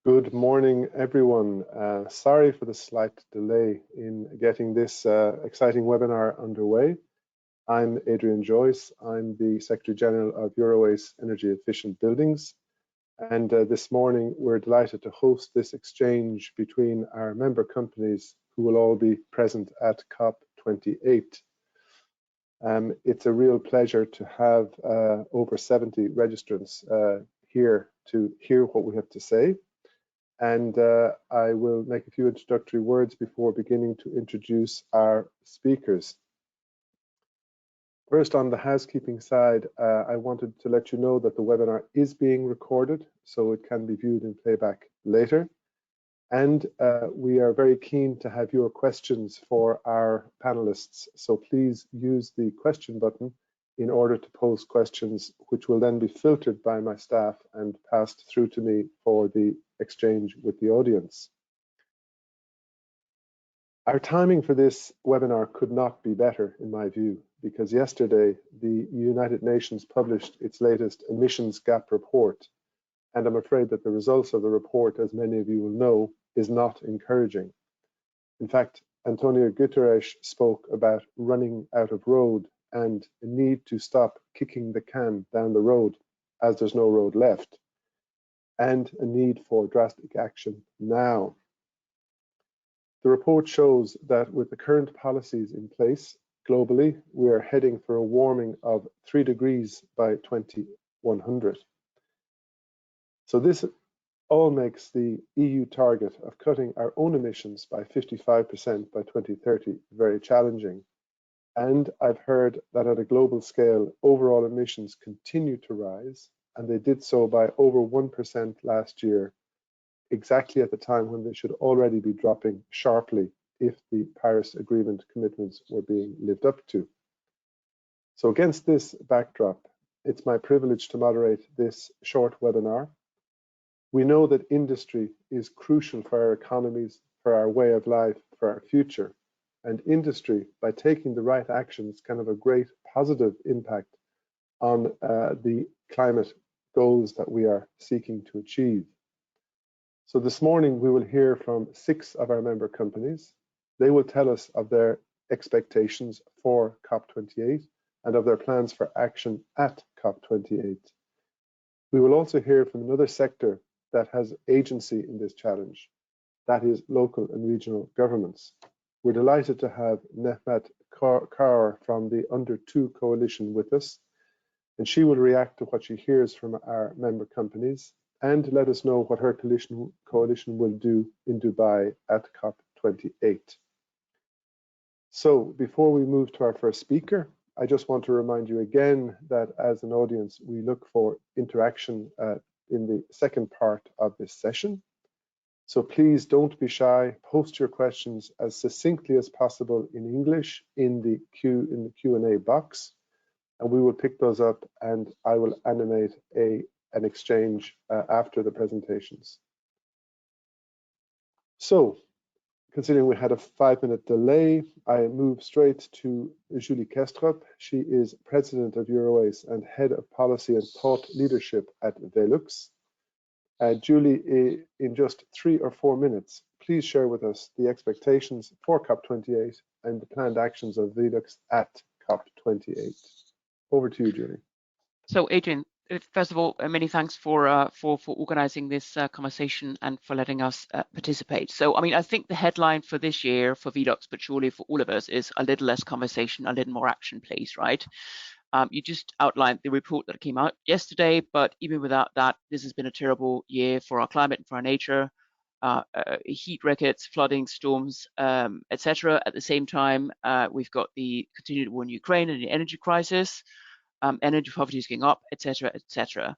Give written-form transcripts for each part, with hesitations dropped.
Good morning, everyone. Sorry for the slight delay in getting this exciting webinar underway. I'm Adrian Joyce. I'm the Secretary General of EuroACE Energy Efficient Buildings. And this morning, we're delighted to host this exchange between our member companies who will all be present at COP28. It's a real pleasure to have over 70 registrants here to hear what we have to say. And I will make a few introductory words before beginning to introduce our speakers. First, on the housekeeping side, I wanted to let you know that the webinar is being recorded, so it can be viewed in playback later. And we are very keen to have your questions for our panelists, so please use the question button in order to pose questions, which will then be filtered by my staff and passed through to me for the exchange with the audience. Our timing for this webinar could not be better, in my view, because yesterday the United Nations published its latest emissions gap report, and I'm afraid that the results of the report, as many of you will know, is not encouraging. In fact, Antonio Guterres spoke about running out of road and a need to stop kicking the can down the road as there's no road left, and a need for drastic action now. The report shows that with the current policies in place globally, we are heading for a warming of 3 degrees by 2100. So this all makes the EU target of cutting our own emissions by 55% by 2030 very challenging. And I've heard that at a global scale, overall emissions continue to rise, and they did so by over 1% last year, exactly at the time when they should already be dropping sharply if the Paris Agreement commitments were being lived up to. So against this backdrop, it's my privilege to moderate this short webinar. We know that industry is crucial for our economies, for our way of life, for our future. And industry, by taking the right actions, can have a great positive impact on the climate goals that we are seeking to achieve. So this morning, we will hear from 6 of our member companies. They will tell us of their expectations for COP28 and of their plans for action at COP28. We will also hear from another sector that has agency in this challenge, that is local and regional governments. We're delighted to have Nehmat Kaur from the Under2 Coalition with us, and she will react to what she hears from our member companies and let us know what her coalition will do in Dubai at COP28. So before we move to our first speaker, I just want to remind you again that as an audience, we look for interaction in the second part of this session. So please don't be shy, post your questions as succinctly as possible in English in the Q&A box, and we will pick those up and I will animate an exchange after the presentations. So, considering we had a 5-minute delay, I move straight to Julie Kestrup. She is President of EuroACE and Head of Policy and Thought Leadership at Velux. Julie, in just 3 or 4 minutes, please share with us the expectations for COP28 and the planned actions of Velux at COP28. Over to you, Julie. So, Adrian, first of all, many thanks for organising this conversation and for letting us participate. So, I mean, I think the headline for this year for Velux, but surely for all of us, is a little less conversation, a little more action, please, right? You just outlined the report that came out yesterday, but even without that, this has been a terrible year for our climate and for our nature. Heat records, flooding, storms, etc. At the same time, we've got the continued war in Ukraine and the energy crisis, energy poverty is going up, etc., etc.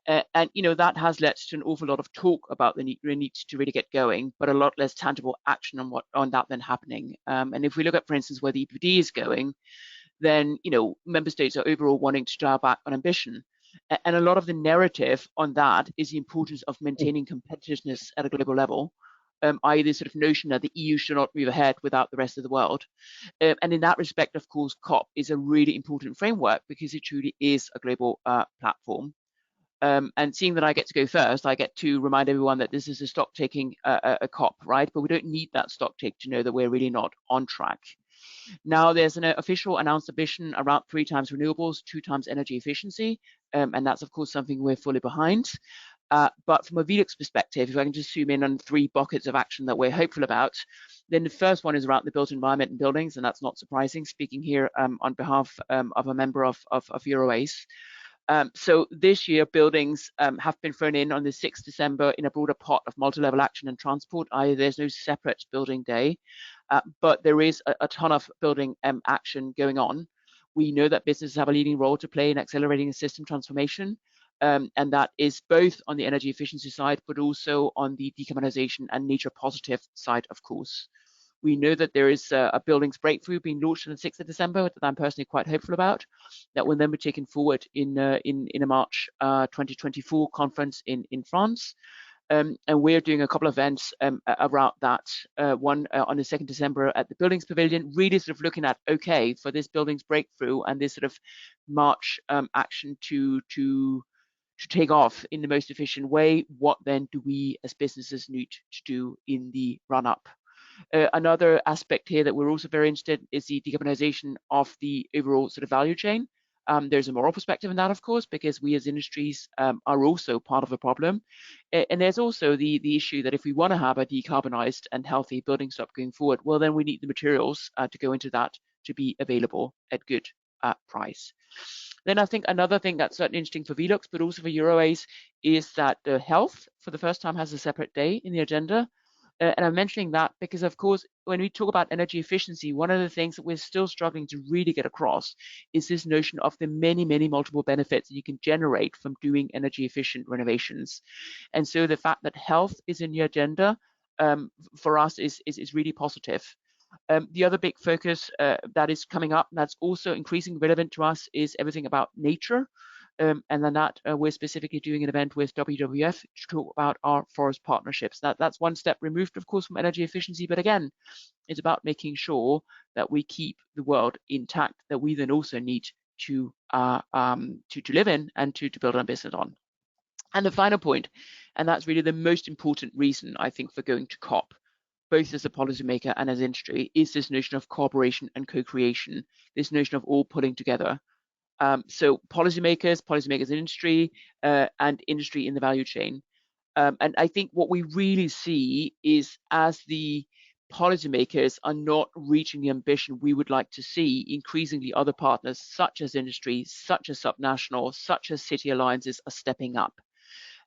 And you know that has led to an awful lot of talk about the need to really get going, but a lot less tangible action on that than happening. And if we look at, for instance, where the EPD is going, then you know member states are overall wanting to dial back on ambition, and a lot of the narrative on that is the importance of maintaining competitiveness at a global level, i.e. this sort of notion that the EU should not move ahead without the rest of the world. And in that respect, of course, COP is a really important framework because it truly is a global platform. And seeing that I get to go first, I get to remind everyone that this is a stock taking a COP, right? But we don't need that stock take to know that we're really not on track. Now there's an official announced ambition around 3 times renewables, 2 times energy efficiency, and that's of course something we're fully behind. But from a Velux perspective, if I can just zoom in on 3 buckets of action that we're hopeful about, then the first one is around the built environment and buildings, and that's not surprising, speaking here on behalf of a member of EuroACE. So this year, buildings have been thrown in on the 6th December in a broader pot of multi-level action and transport, i.e. there's no separate building day, but there is a ton of building action going on. We know that businesses have a leading role to play in accelerating the system transformation, and that is both on the energy efficiency side, but also on the decarbonisation and nature positive side, of course. We know that there is a buildings breakthrough being launched on the 6th of December that I'm personally quite hopeful about, that will then be taken forward in a March 2024 conference in France. And we're doing a couple of events around that. One on the 2nd December at the Buildings Pavilion, really sort of looking at, okay, for this buildings breakthrough and this sort of March action to take off in the most efficient way, what then do we as businesses need to do in the run-up? Another aspect here that we're also very interested in is the decarbonisation of the overall sort of value chain. There's a moral perspective in that, of course, because we as industries are also part of the problem. And there's also the issue that if we want to have a decarbonised and healthy building stock going forward, well, then we need the materials to go into that to be available at good price. Then I think another thing that's certainly interesting for Velux, but also for EuroACE, is that health, for the first time, has a separate day in the agenda. And I'm mentioning that because, of course, when we talk about energy efficiency, one of the things that we're still struggling to really get across is this notion of the many, many multiple benefits that you can generate from doing energy efficient renovations. And so the fact that health is in the agenda for us is really positive. The other big focus that is coming up, and that's also increasingly relevant to us, is everything about nature. And then that we're specifically doing an event with WWF to talk about our forest partnerships. That's one step removed, of course, from energy efficiency, but again, it's about making sure that we keep the world intact, that we then also need to live in and to build our business on. And the final point, and that's really the most important reason, I think, for going to COP, both as a policymaker and as industry, is this notion of cooperation and co-creation, this notion of all pulling together. So policymakers in industry, and industry in the value chain. And I think what we really see is as the policymakers are not reaching the ambition we would like to see, increasingly other partners such as industry, such as Subnational, such as city alliances are stepping up.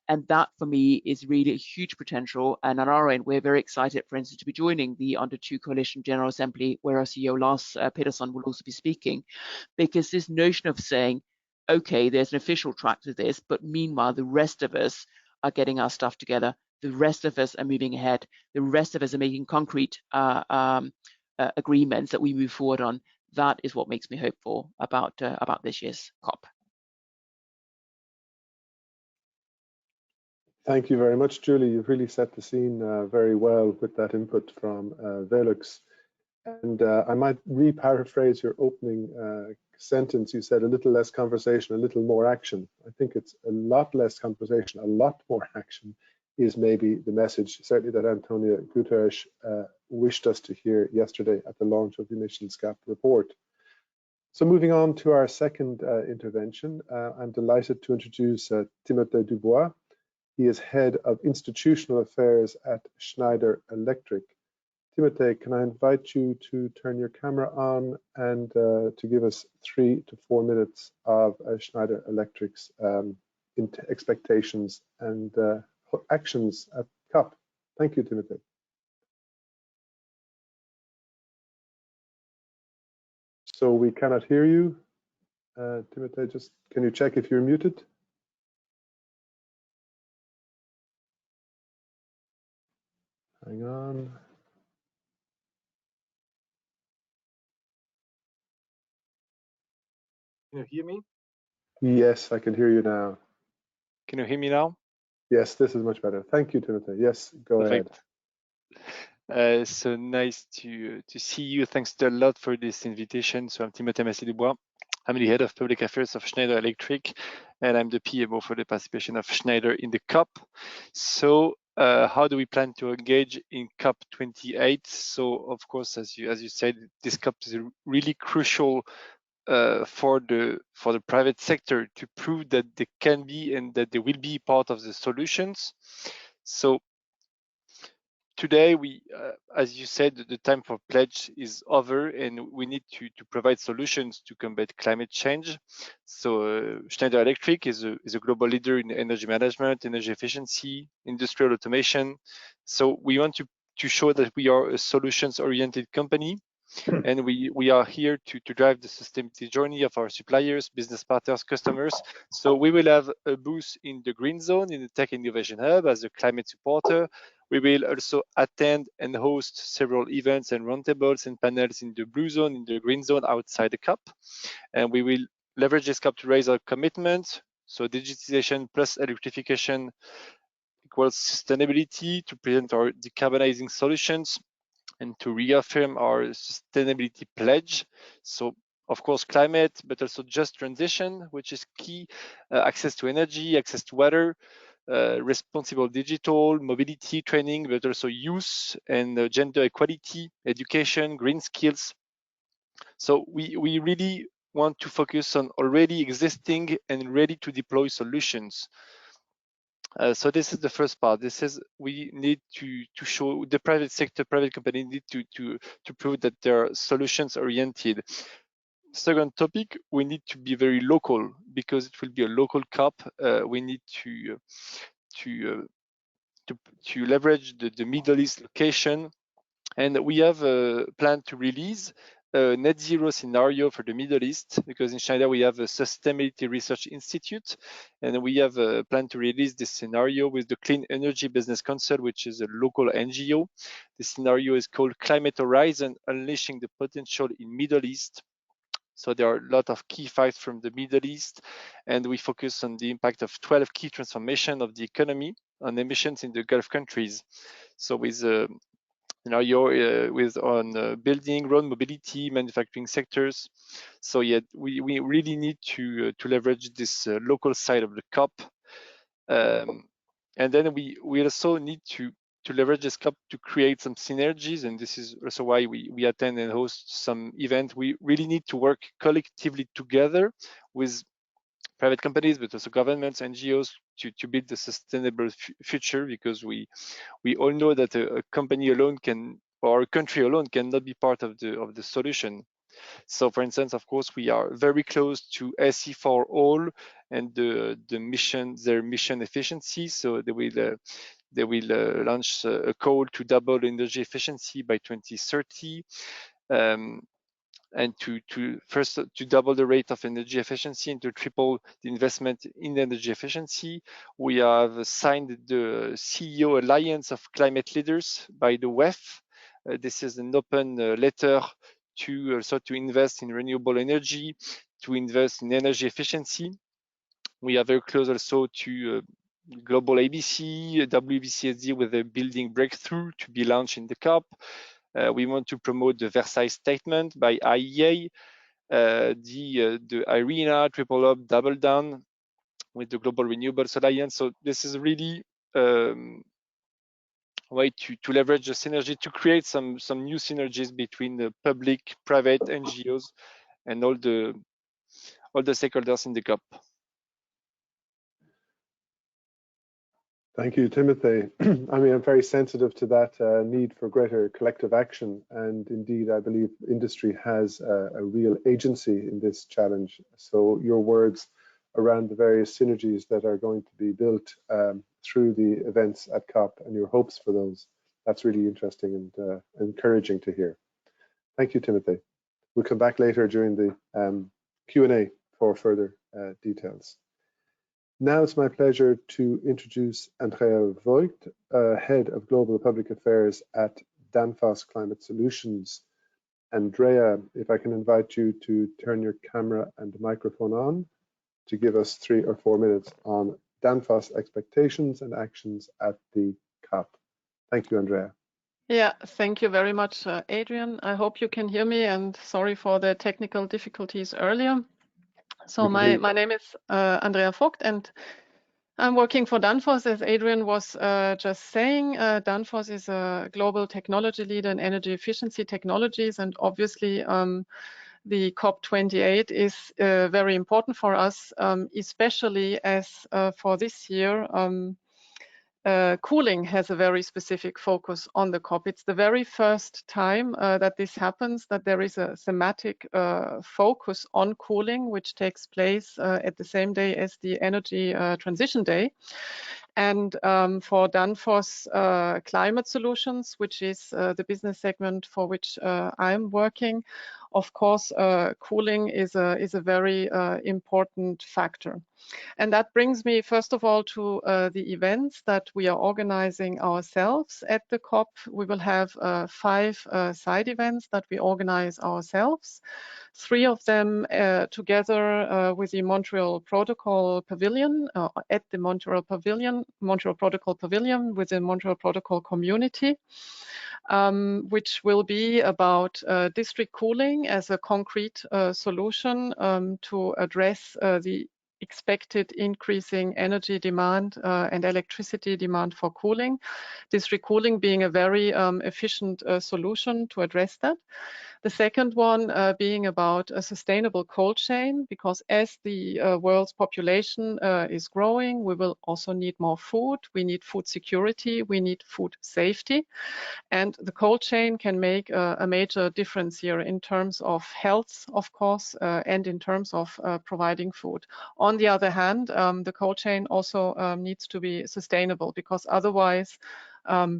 And that for me is really a huge potential. And on our end, we're very excited, for instance, to be joining the Under2 Coalition General Assembly, where our CEO Lars Peterson will also be speaking, because this notion of saying, okay, there's an official track to this, but meanwhile, the rest of us are getting our stuff together. The rest of us are moving ahead. The rest of us are making concrete agreements that we move forward on. That is what makes me hopeful about this year's COP. Thank you very much, Julie. You've really set the scene very well with that input from Velux. And I might re-paraphrase your opening sentence. You said a little less conversation, a little more action. I think it's a lot less conversation, a lot more action is maybe the message, certainly that Antonio Guterres wished us to hear yesterday at the launch of the emissions gap report. So moving on to our second intervention, I'm delighted to introduce Timothée Dubois. He is Head of Institutional Affairs at Schneider Electric. Timothée, can I invite you to turn your camera on and to give us 3 to 4 minutes of Schneider Electric's expectations and actions at COP. Thank you, Timothée. So we cannot hear you. Timothée, just can you check if you're muted? Hang on. Can you hear me? Yes, I can hear you now. Can you hear me now? Yes, this is much better. Thank you, Timothée. Yes, go Perfect. ahead. So nice to see you. Thanks a lot for this invitation. So I'm Timothée Dubois. I'm the Head of Public Affairs of Schneider Electric. and I'm the PMO for the participation of Schneider in the COP. So how do we plan to engage in COP28? So of course, as you said, this COP is really crucial for the private sector to prove that they can be and that they will be part of the solutions. So today, as you said, the time for pledge is over, and we need to provide solutions to combat climate change. So Schneider Electric is a global leader in energy management, energy efficiency, industrial automation. So we want to show that we are a solutions-oriented company, and we are here to drive the sustainability journey of our suppliers, business partners, customers. So we will have a booth in the Green Zone in the Tech Innovation Hub as a climate supporter. We will also attend and host several events and roundtables and panels in the Blue Zone, in the Green Zone outside the COP. And we will leverage this COP to raise our commitment. So digitization plus electrification equals sustainability, to present our decarbonizing solutions, and to reaffirm our sustainability pledge. So of course, climate, but also just transition, which is key, access to energy, access to water, responsible digital, mobility training, but also youth and gender equality, education, green skills. So we really want to focus on already existing and ready to deploy solutions. So this is the first part. This is, we need to show the private sector, private company need to prove that they're solutions oriented. Second topic, we need to be very local because it will be a local COP. We need to leverage the Middle East location, and we have a plan to release a net zero scenario for the Middle East, because in China we have a Sustainability Research Institute, and we have a plan to release this scenario with the Clean Energy Business Council, which is a local NGO. The scenario is called Climate Horizon, Unleashing the Potential in Middle East. So there are a lot of key facts from the Middle East, and we focus on the impact of 12 key transformations of the economy on emissions in the Gulf countries. So with on building, road mobility, manufacturing sectors. So yeah, we really need to leverage this local side of the COP, and then we also need to leverage this COP to create some synergies, and this is also why we attend and host some event. We really need to work collectively together with private companies, but also governments, NGOs, to build the sustainable future, because we all know that a company alone or a country alone cannot be part of the solution. So for instance, of course, we are very close to SE for all and their mission efficiency. So they will launch a call to double energy efficiency by 2030. And to double the rate of energy efficiency and to triple the investment in energy efficiency. We have signed the CEO Alliance of Climate Leaders by the WEF. This is an open letter to also to invest in renewable energy, to invest in energy efficiency. We are very close also to Global ABC, WBCSD with a building breakthrough to be launched in the COP. We want to promote the Versailles Statement by IEA, the IRENA, Triple Up, Double Down with the Global Renewables Alliance. So this is really a way to leverage the synergy, to create some new synergies between the public, private, NGOs, and all the stakeholders in the COP. Thank you, Timothy. I mean, I'm very sensitive to that need for greater collective action. And indeed, I believe industry has a real agency in this challenge. So your words around the various synergies that are going to be built through the events at COP and your hopes for those, that's really interesting and encouraging to hear. Thank you, Timothy. We'll come back later during the Q&A for further details. Now it's my pleasure to introduce Andrea Voigt, Head of Global Public Affairs at Danfoss Climate Solutions. Andrea, if I can invite you to turn your camera and microphone on to give us 3 or 4 minutes on Danfoss expectations and actions at the COP. Thank you, Andrea. Yeah, thank you very much, Adrian. I hope you can hear me, and sorry for the technical difficulties earlier. So my name is Andrea Vogt, and I'm working for Danfoss. As Adrian was just saying, Danfoss is a global technology leader in energy efficiency technologies, and obviously the COP28 is very important for us, especially as for this year, cooling has a very specific focus on the COP. It's the very first time that this happens, that there is a thematic focus on cooling, which takes place at the same day as the Energy Transition Day. And for Danfoss Climate Solutions, which is the business segment for which I'm working, of course, cooling is a very important factor. And that brings me, first of all, to the events that we are organizing ourselves at the COP. We will have 5 side events that we organize ourselves. 3 of them together with the Montreal Protocol Pavilion, at the Montreal Protocol Pavilion with the Montreal Protocol community, which will be about district cooling as a concrete solution to address the expected increasing energy demand and electricity demand for cooling. District cooling being a very efficient solution to address that. The second one being about a sustainable cold chain, because as the world's population is growing, we will also need more food. We need food security. We need food safety. And the cold chain can make a major difference here in terms of health, of course, and in terms of providing food. On the other hand, the cold chain also needs to be sustainable, because otherwise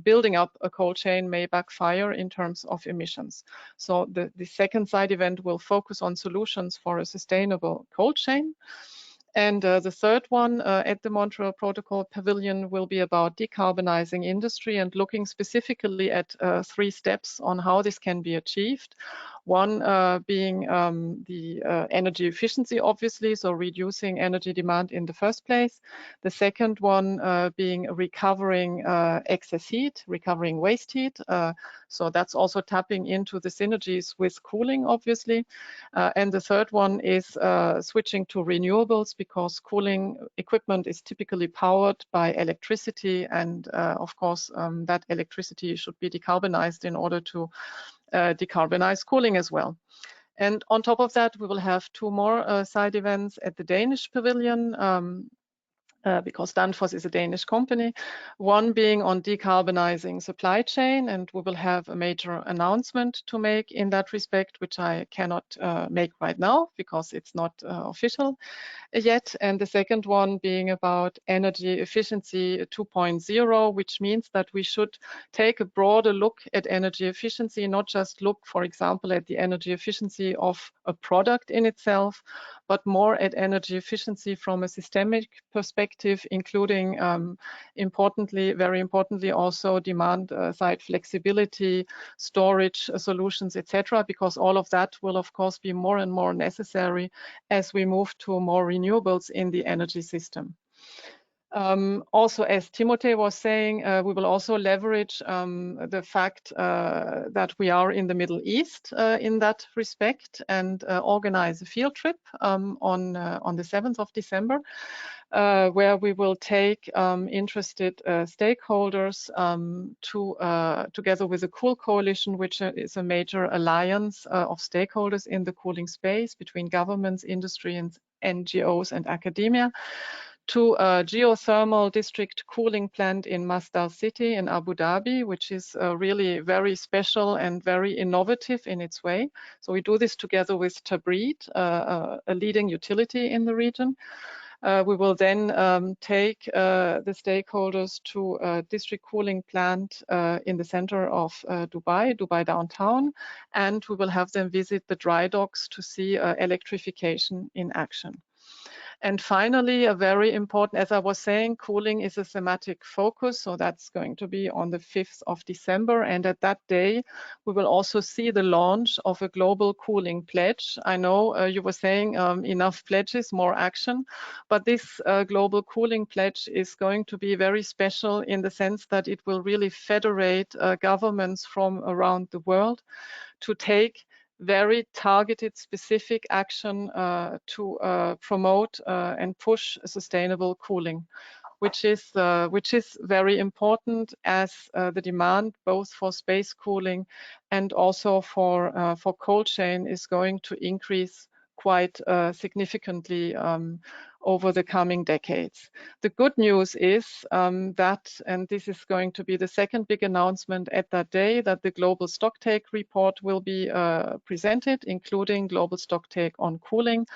building up a cold chain may backfire in terms of emissions. So the second side event will focus on solutions for a sustainable cold chain. And the third one at the Montreal Protocol Pavilion will be about decarbonizing industry and looking specifically at 3 steps on how this can be achieved. One being the energy efficiency, obviously, so reducing energy demand in the first place. The second one being recovering excess heat, recovering waste heat. So that's also tapping into the synergies with cooling, obviously. And the third one is switching to renewables, because cooling equipment is typically powered by electricity, and of course that electricity should be decarbonized in order to decarbonize cooling as well. And on top of that, we will have 2 more side events at the Danish pavilion, because Danfoss is a Danish company, one being on decarbonizing supply chain, and we will have a major announcement to make in that respect, which I cannot make right now because it's not official yet. And the second one being about energy efficiency 2.0, which means that we should take a broader look at energy efficiency, not just look, for example, at the energy efficiency of a product in itself, but more at energy efficiency from a systemic perspective, including very importantly also demand side flexibility, storage solutions, etc., because all of that will of course be more and more necessary as we move to more renewables in the energy system. Also, as Timothée was saying, we will also leverage the fact that we are in the Middle East in that respect, and organize a field trip on the 7th of December, where we will take interested stakeholders together with the Cool Coalition, which is a major alliance of stakeholders in the cooling space between governments, industry, and NGOs and academia, to a geothermal district cooling plant in Masdar City in Abu Dhabi, which is really very special and very innovative in its way. So we do this together with Tabreed, a leading utility in the region. We will then take the stakeholders to a district cooling plant in the center of Dubai downtown, and we will have them visit the dry docks to see electrification in action. And finally, a very important, as I was saying, cooling is a thematic focus. So that's going to be on the 5th of December. And at that day, we will also see the launch of a global cooling pledge. I know you were saying enough pledges, more action. But this global cooling pledge is going to be very special in the sense that it will really federate governments from around the world to take very targeted, specific action to promote and push sustainable cooling, which is very important, as the demand both for space cooling and also for cold chain is going to increase quite significantly over the coming decades. The good news is that, and this is going to be the second big announcement at that day, that the global stocktake report will be presented, including global stocktake on cooling.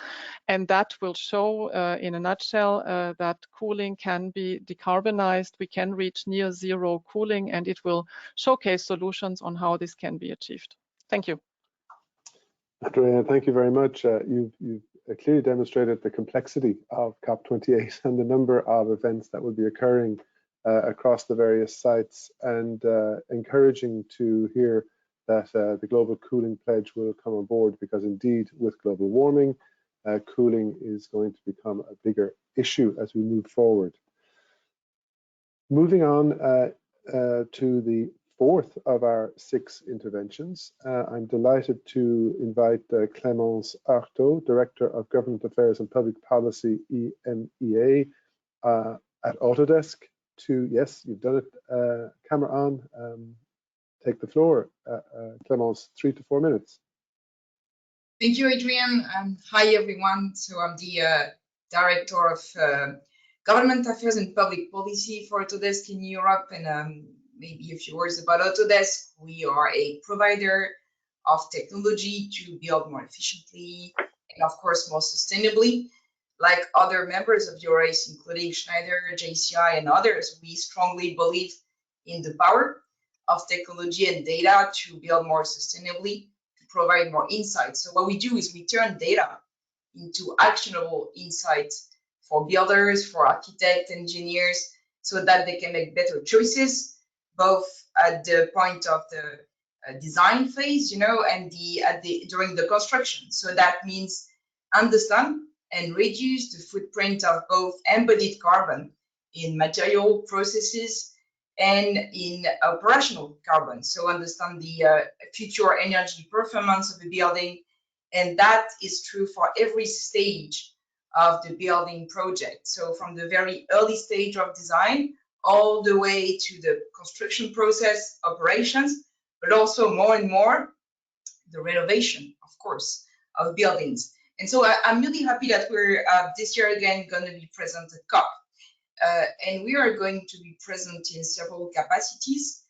And that will show in a nutshell that cooling can be decarbonized. We can reach near zero cooling, and it will showcase solutions on how this can be achieved. Thank you. Adrian, thank you very much. You've clearly demonstrated the complexity of COP28 and the number of events that will be occurring across the various sites, and encouraging to hear that the global cooling pledge will come on board, because indeed with global warming, cooling is going to become a bigger issue as we move forward. Moving on to the fourth of our 6 interventions, I'm delighted to invite Clémence Artaud, Director of Government Affairs and Public Policy, EMEA, at Autodesk, to, yes, you've done it, camera on, take the floor. Clémence, 3 to 4 minutes. Thank you, Adrian. Hi, everyone. So I'm the Director of Government Affairs and Public Policy for Autodesk in Europe. And maybe a few words about Autodesk. We are a provider of technology to build more efficiently and, of course, more sustainably. Like other members of EuroACE, including Schneider, JCI, and others, we strongly believe in the power of technology and data to build more sustainably, to provide more insights. So what we do is we turn data into actionable insights for builders, for architects, engineers, so that they can make better choices, both at the point of the design phase, you know, and during the construction. So that means understand and reduce the footprint of both embodied carbon in material processes and in operational carbon. So understand the future energy performance of the building, and that is true for every stage of the building project. So from the very early stage of design all the way to the construction process, operations, but also more and more the renovation, of course, of buildings. And so I'm really happy that we're this year again going to be present at COP. And we are going to be present in several capacities.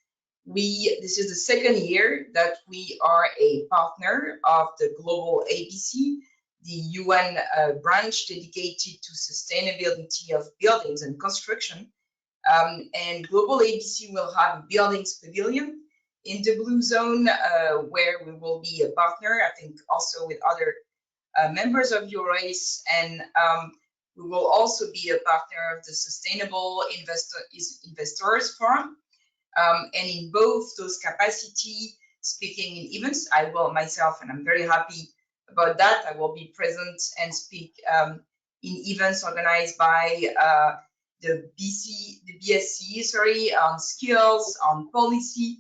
This is the second year that we are a partner of the Global ABC, the UN branch dedicated to sustainability of buildings and construction. And Global ABC will have a buildings pavilion in the Blue Zone, where we will be a partner, I think also with other members of EuroACE, and we will also be a partner of the Sustainable Investors Forum. And in both those capacity, speaking in events, I will myself, and I'm very happy about that, I will be present and speak in events organized by the BSC, sorry, on skills, on policy.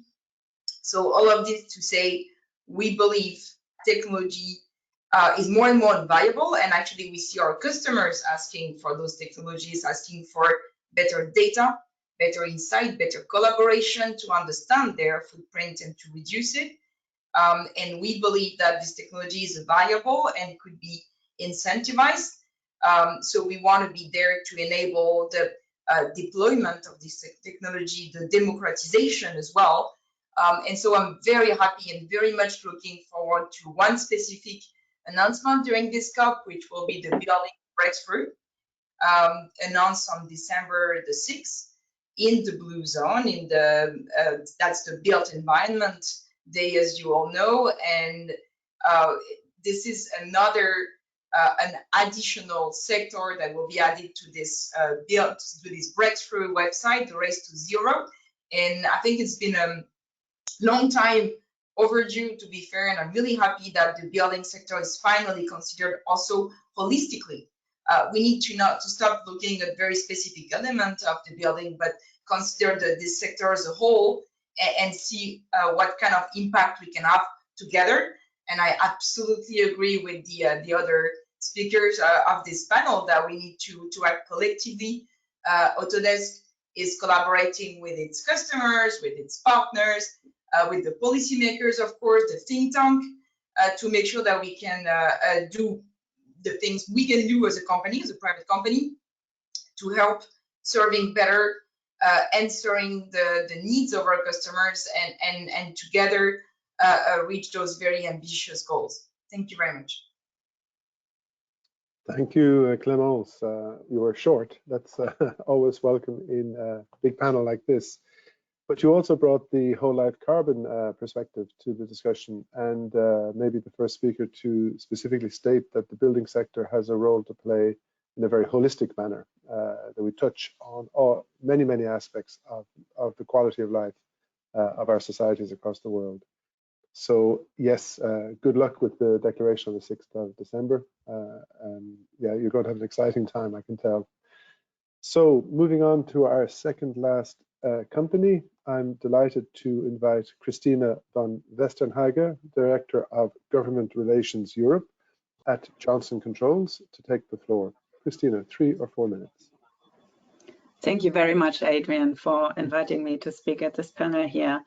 So all of this to say, we believe technology is more and more valuable, and actually we see our customers asking for those technologies, asking for better data, better insight, better collaboration to understand their footprint and to reduce it. And we believe that this technology is valuable and could be incentivized. So we want to be there to enable the deployment of this technology, the democratization as well. And so I'm very happy and very much looking forward to one specific announcement during this COP, which will be the building breakthrough, announced on December the 6th in the Blue Zone, in the that's the built environment day, as you all know. And this is another an additional sector that will be added to this breakthrough website, the Race to Zero. And I think it's been a long time overdue, to be fair, and I'm really happy that the building sector is finally considered also holistically. We need to stop looking at very specific elements of the building, but consider this sector as a whole and see what kind of impact we can have together. And I absolutely agree with the other speakers of this panel that we need to act collectively. Autodesk is collaborating with its customers, with its partners, with the policymakers, of course, the think tank, to make sure that we can do the things we can do as a company, as a private company, to help serving better, answering the needs of our customers, and together reach those very ambitious goals. Thank you very much. Thank you, Clémence. You were short. That's always welcome in a big panel like this. But you also brought the whole life carbon perspective to the discussion, and maybe the first speaker to specifically state that the building sector has a role to play in a very holistic manner, that we touch on many aspects of the quality of life of our societies across the world. So yes, good luck with the declaration on the 6th of December. Yeah, you're going to have an exciting time, I can tell. So moving on to our second last company, I'm delighted to invite Christina van Westernhage, Director of Government Relations Europe at Johnson Controls, to take the floor. Christina, 3 or 4 minutes. Thank you very much, Adrian, for inviting me to speak at this panel here.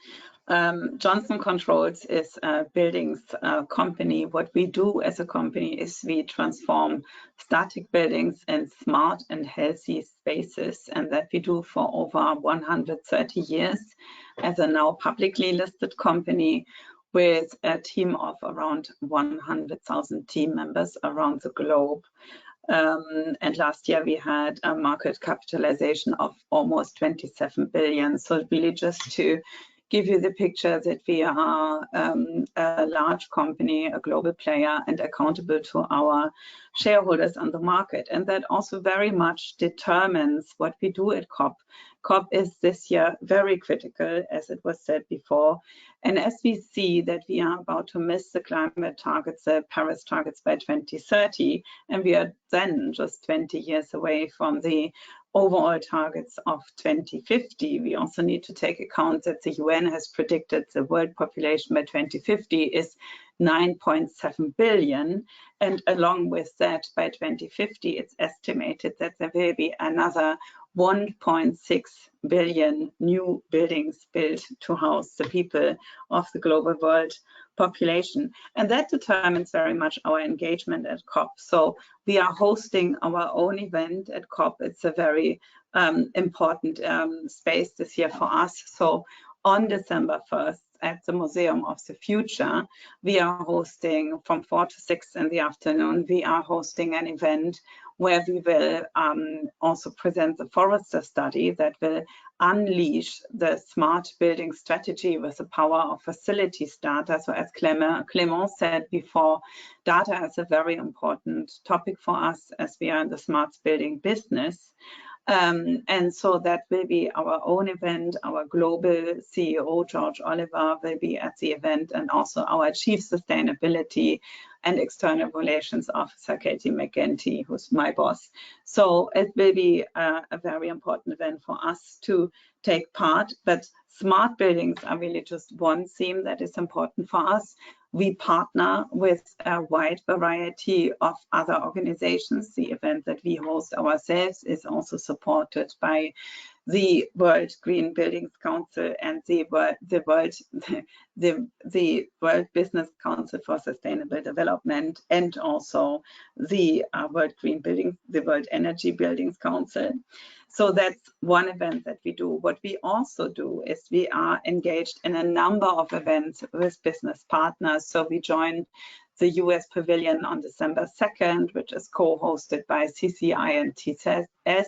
Johnson Controls is a buildings company. What we do as a company is we transform static buildings in smart and healthy spaces, and that we do for over 130 years as a now publicly listed company with a team of around 100,000 team members around the globe. And last year we had a market capitalization of almost 27 billion. So really just to give you the picture that we are a large company, a global player, and accountable to our shareholders on the market. And that also very much determines what we do at COP. COP is this year very critical, as it was said before. And as we see that we are about to miss the climate targets, the Paris targets by 2030, and we are then just 20 years away from the overall targets of 2050, we also need to take account that the UN has predicted the world population by 2050 is 9.7 billion. And along with that, by 2050, it's estimated that there will be another 1.6 billion new buildings built to house the people of the global world population. And that determines very much our engagement at COP. So we are hosting our own event at COP. It's a very important space this year for us. So on December 1st, at the Museum of the Future, we are hosting from 4 to 6 in the afternoon, we are hosting an event where we will also present the Forrester study that will unleash the smart building strategy with the power of facilities data. So as Clémence said before, data is a very important topic for us as we are in the smart building business. And so that will be our own event. Our global CEO, George Oliver, will be at the event, and also our Chief Sustainability and External Relations Officer, Katie McGinty, who's my boss. So it will be a very important event for us to take part. But smart buildings are really just one theme that is important for us. We partner with a wide variety of other organizations. The event that we host ourselves is also supported by the World Green Buildings Council and the World Business Council for Sustainable Development, and also the World Energy Buildings Council. So that's one event that we do. What we also do is we are engaged in a number of events with business partners. So we joined the US Pavilion on December 2nd, which is co-hosted by CCI and TCS.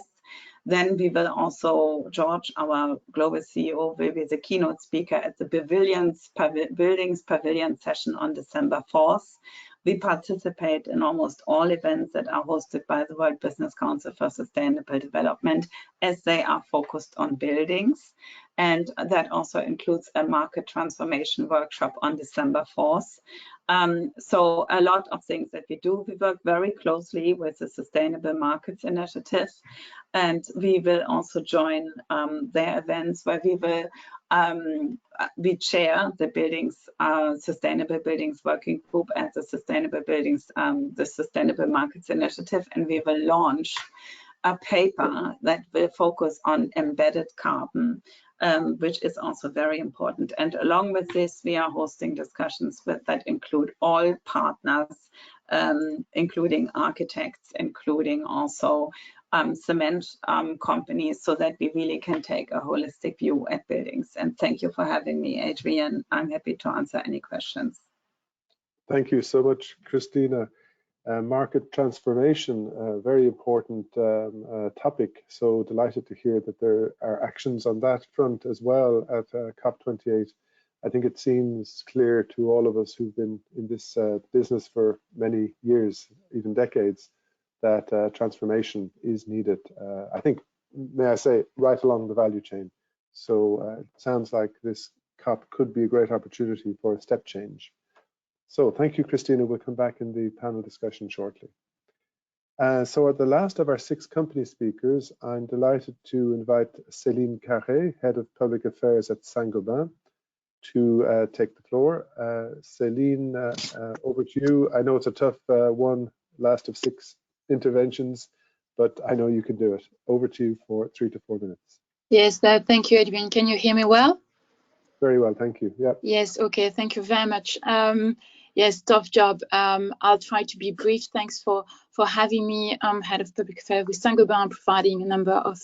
Then we will also, George, our global CEO, will be the keynote speaker at the Buildings Pavilion session on December 4th. We participate in almost all events that are hosted by the World Business Council for Sustainable Development, as they are focused on buildings. And that also includes a market transformation workshop on December 4th. So a lot of things that we do, we work very closely with the Sustainable Markets Initiative, and we will also join their events where we chair the Sustainable Buildings Working Group and the the Sustainable Markets Initiative, and we will launch a paper that will focus on embedded carbon, which is also very important. And along with this, we are hosting discussions that include all partners, including architects, including also cement companies, so that we really can take a holistic view at buildings. And thank you for having me, Adrian. I'm happy to answer any questions. Thank you so much, Christina. Market transformation, a very important topic. So delighted to hear that there are actions on that front as well at COP28. I think it seems clear to all of us who've been in this business for many years, even decades, that transformation is needed. I think, may I say, right along the value chain. So it sounds like this COP could be a great opportunity for a step change. So thank you, Christina. We'll come back in the panel discussion shortly. So at the last of our 6 company speakers, I'm delighted to invite Céline Carré, Head of Public Affairs at Saint-Gobain, to take the floor. Céline, over to you. I know it's a tough one, last of 6 interventions, but I know you can do it. Over to you for 3 to 4 minutes. Yes, thank you, Adrian. Can you hear me well? Very well, thank you. Yeah. Yes, okay, thank you very much. Yes, tough job. I'll try to be brief. Thanks for having me. I'm Head of Public Affairs with Saint-Gobain, providing a number of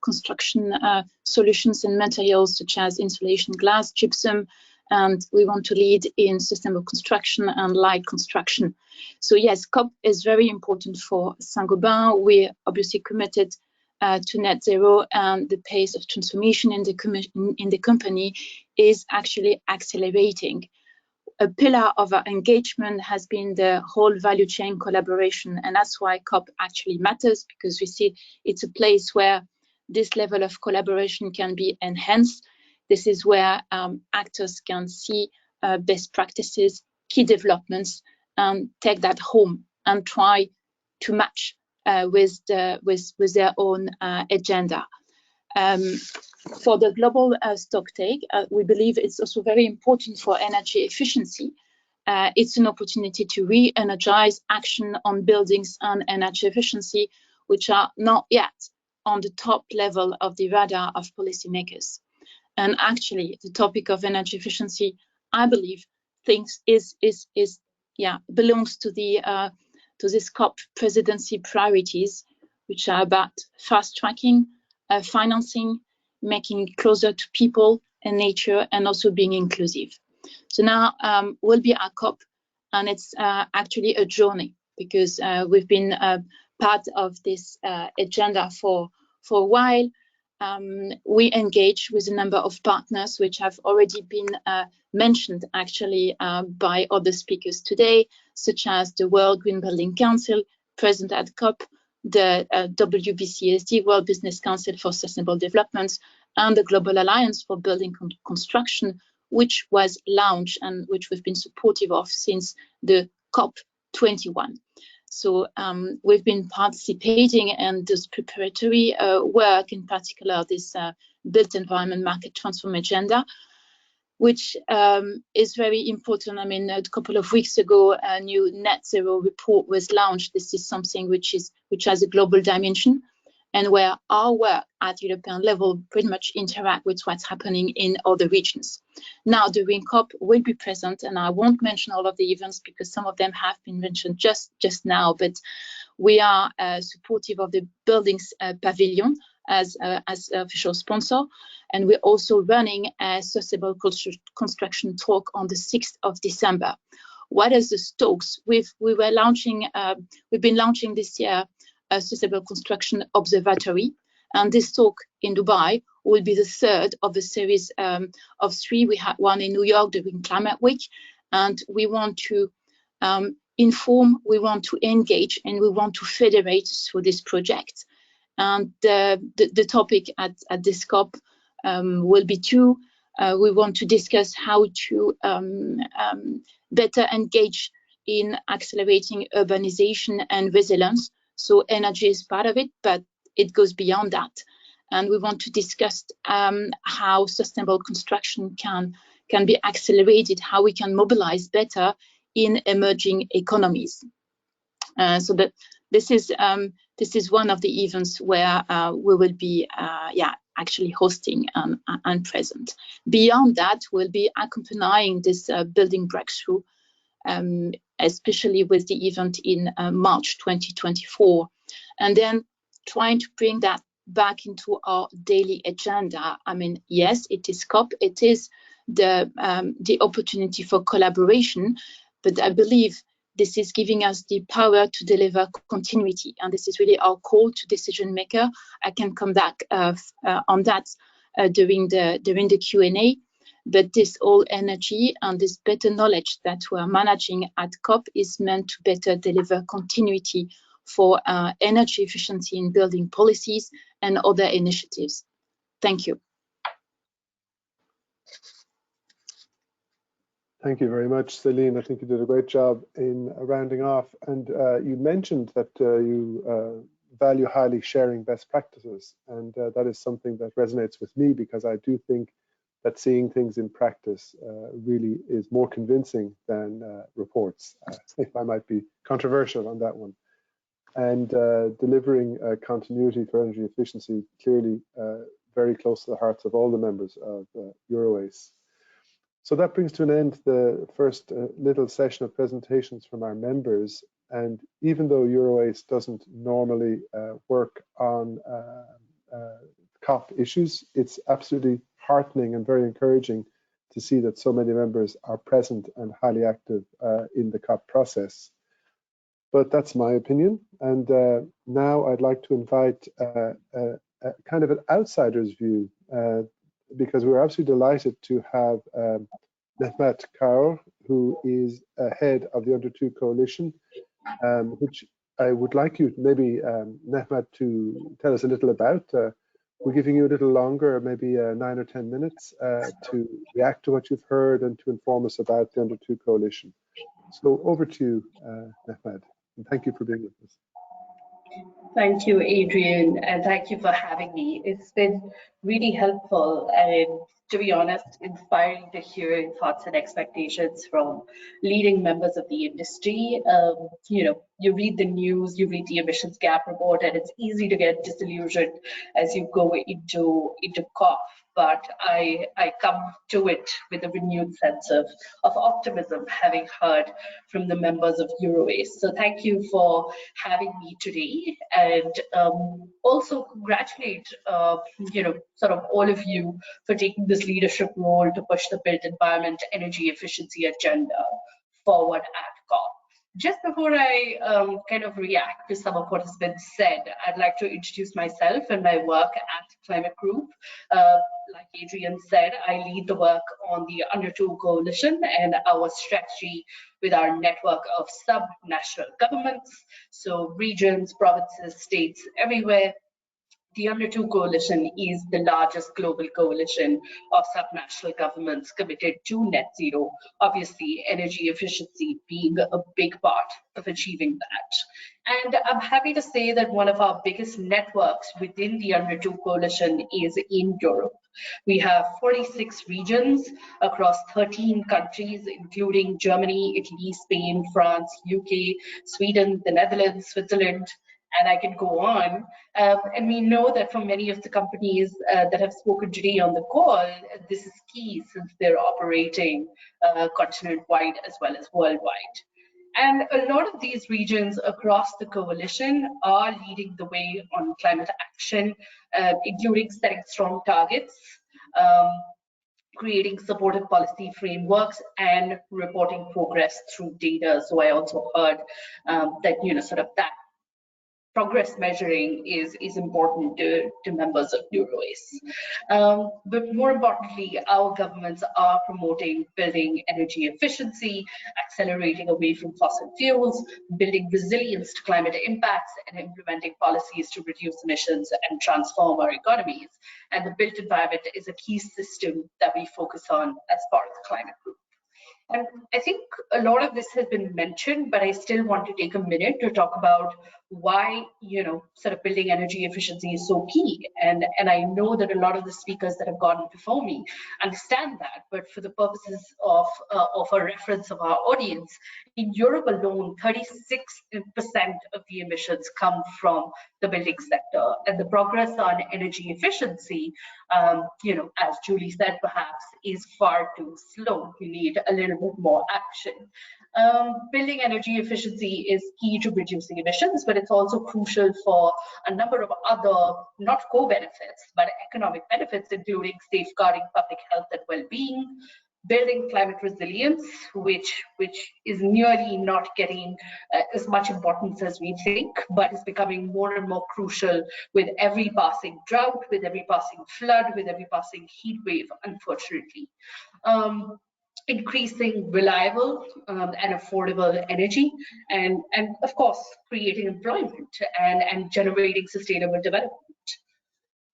construction solutions and materials such as insulation, glass, gypsum, and we want to lead in sustainable construction and light construction. So yes, COP is very important for Saint-Gobain. We're obviously committed to net zero, and the pace of transformation in the company is actually accelerating. A pillar of our engagement has been the whole value chain collaboration, and that's why COP actually matters, because we see it's a place where this level of collaboration can be enhanced. This is where actors can see best practices, key developments, and take that home and try to match with their own agenda. For the global stock take, we believe it's also very important for energy efficiency. It's an opportunity to re-energize action on buildings and energy efficiency, which are not yet on the top level of the radar of policymakers. And actually, the topic of energy efficiency, I believe, belongs to this COP presidency priorities, which are about fast-tracking financing, making it closer to people and nature, and also being inclusive. So now will be our COP, and it's actually a journey, because we've been part of this agenda for a while. We engage with a number of partners which have already been mentioned actually by other speakers today, such as the World Green Building Council, present at COP, the WBCSD, World Business Council for Sustainable Development, and the Global Alliance for Building Construction, which was launched and which we've been supportive of since the COP21. So we've been participating in this preparatory work, in particular this Built Environment Market Transform Agenda, which is very important. I mean, a couple of weeks ago, a new net zero report was launched. This is something which has a global dimension, and where our work at European level pretty much interact with what's happening in other regions. Now, during COP, we'll be present, and I won't mention all of the events because some of them have been mentioned just now, but we are supportive of the Buildings Pavilion as official sponsor, and we're also running a sustainable construction talk on the 6th of December. What is the talks? We've been launching this year a sustainable construction observatory, and this talk in Dubai will be the 3rd of a series of 3. We had one in New York during Climate Week, and we want to inform, we want to engage, and we want to federate through this project. And the topic at this COP will be 2. We want to discuss how to better engage in accelerating urbanization and resilience. So energy is part of it, but it goes beyond that. And we want to discuss how sustainable construction can be accelerated, how we can mobilize better in emerging economies. So that this is one of the events where we will be actually hosting and present. Beyond that, we'll be accompanying this building breakthrough, especially with the event in March 2024, and then trying to bring that back into our daily agenda. I mean, yes, it is COP, it is the opportunity for collaboration, but I believe this is giving us the power to deliver continuity, and this is really our call to decision maker. I can come back on that during the Q&A, but this all energy and this better knowledge that we are managing at COP is meant to better deliver continuity for energy efficiency in building policies and other initiatives. Thank you. Thank you very much, Céline. I think you did a great job in rounding off. And you mentioned that you value highly sharing best practices. And that is something that resonates with me, because I do think that seeing things in practice really is more convincing than reports, if I might be controversial on that one. And delivering continuity for energy efficiency, clearly very close to the hearts of all the members of EuroACE. So that brings to an end the first little session of presentations from our members. And even though EuroACE doesn't normally work on COP issues, it's absolutely heartening and very encouraging to see that so many members are present and highly active in the COP process. But that's my opinion. And now I'd like to invite kind of an outsider's view, because we're absolutely delighted to have Mehmet Kaur, who is head of the Under2 Coalition, which I would like you maybe, Mehmet, to tell us a little about. We're giving you a little longer, maybe 9 or 10 minutes, to react to what you've heard and to inform us about the Under2 Coalition. So over to you, Mehmet, and thank you for being with us. Thank you, Adrian, and thank you for having me. It's been really helpful and, to be honest, inspiring to hear thoughts and expectations from leading members of the industry. You know, you read the news, you read the emissions gap report, and it's easy to get disillusioned as you go into COP. But I come to it with a renewed sense of optimism, having heard from the members of EuroACE. So thank you for having me today, and also congratulate you know, sort of all of you for taking this leadership role to push the built environment energy efficiency agenda forward at COP. Just before I kind of react to some of what has been said, I'd like to introduce myself and my work at Climate Group. Like Adrian said, I lead the work on the Under2 Coalition and our strategy with our network of subnational governments, so regions, provinces, states, everywhere. The Under2 Coalition is the largest global coalition of subnational governments committed to net zero, obviously energy efficiency being a big part of achieving that. And I'm happy to say that one of our biggest networks within the Under2 Coalition is in Europe. We have 46 regions across 13 countries, including Germany, Italy, Spain, France, UK, Sweden, the Netherlands, Switzerland, and I can go on. And we know that for many of the companies that have spoken today on the call, this is key since they're operating continent-wide as well as worldwide. And a lot of these regions across the coalition are leading the way on climate action, including setting strong targets, creating supportive policy frameworks, and reporting progress through data. So I also heard that, you know, sort of that progress measuring is important to members of EuroACE. But more importantly, our governments are promoting building energy efficiency, accelerating away from fossil fuels, building resilience to climate impacts, and implementing policies to reduce emissions and transform our economies. And the built environment is a key system that we focus on as part of the climate group. And I think a lot of this has been mentioned, but I still want to take a minute to talk about why, sort of building energy efficiency is so key. And I know that a lot of the speakers that have gone before me understand that, but for the purposes of a reference of our audience, in Europe alone, 36% of the emissions come from the building sector, and the progress on energy efficiency, as Julie said, perhaps is far too slow. We need a little bit more action. Building energy efficiency is key to reducing emissions, but it's also crucial for a number of other, not co-benefits, but economic benefits, including safeguarding public health and well-being, building climate resilience, which is nearly not getting as much importance as we think, but is becoming more and more crucial with every passing drought, with every passing flood, with every passing heat wave, unfortunately. Increasing reliable and affordable energy, and of course, creating employment and generating sustainable development.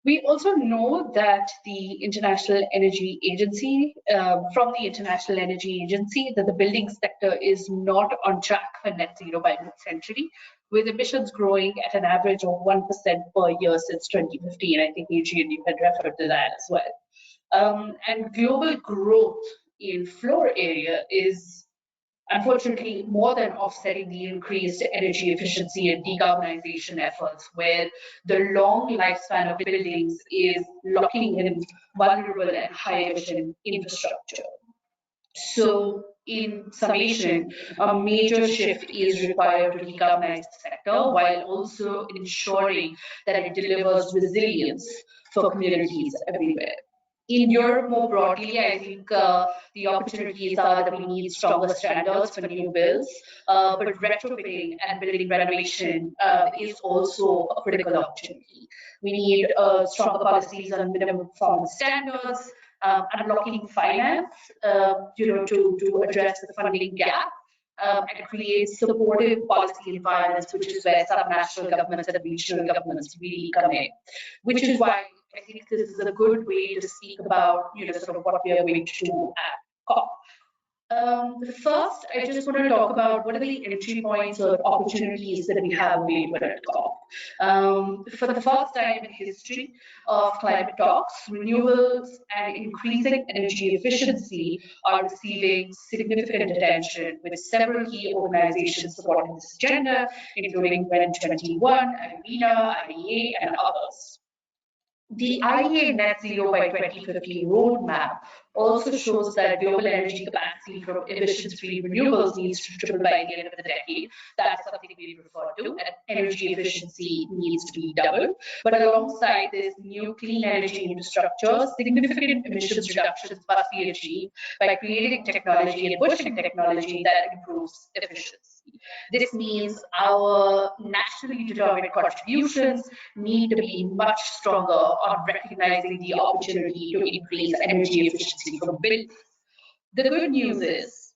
We also know that the International Energy Agency, that the building sector is not on track for net zero by mid-century, with emissions growing at an average of 1% per year since 2015. I think, Adrian, you had referred to that as well. And global growth in floor area is unfortunately more than offsetting the increased energy efficiency and decarbonization efforts, where the long lifespan of buildings is locking in vulnerable and high emission infrastructure. So in summation, a major shift is required to decarbonize the sector while also ensuring that it delivers resilience for communities everywhere. In Europe, more broadly, I think the opportunities are that we need stronger standards for new builds, but retrofitting and building renovation is also a critical opportunity. We need stronger policies on minimum performance standards, unlocking finance, to address the funding gap, and create supportive policy environments, which is where subnational governments and regional governments really come in. Which is why I think this is a good way to speak about, sort of what we are going to do at COP. First, I just want to talk about what are the entry points or opportunities that we have available at COP. For the first time in history of climate talks, renewables and increasing energy efficiency are receiving significant attention, with several key organizations supporting this agenda, including WEN21, IRENA, IEA, and others. The IEA Net Zero by 2050 roadmap also shows that global energy capacity from emissions-free renewables needs to triple by the end of the decade. That's something we refer to, and energy efficiency needs to be doubled. But alongside this, new clean energy infrastructure, significant emissions reductions must be achieved by creating technology and pushing technology that improves efficiency. This means our nationally determined contributions need to be much stronger on recognizing the opportunity to increase energy efficiency from buildings. The good news is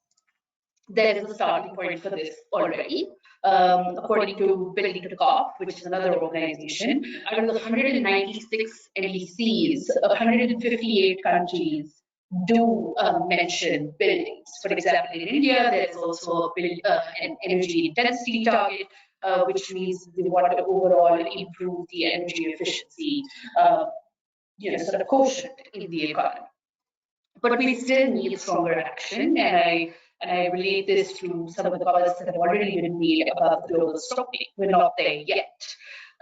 there is a starting point for this already. According to Building2 COP, which is another organization, out of the 196 NECs, 158 countries do mention buildings. For example, in India, there's also an energy intensity target, which means they want to overall improve the energy efficiency, sort of quotient in the economy. But we still need stronger action, and I relate this to some of the comments that have already been made about the global stocking. We're not there yet.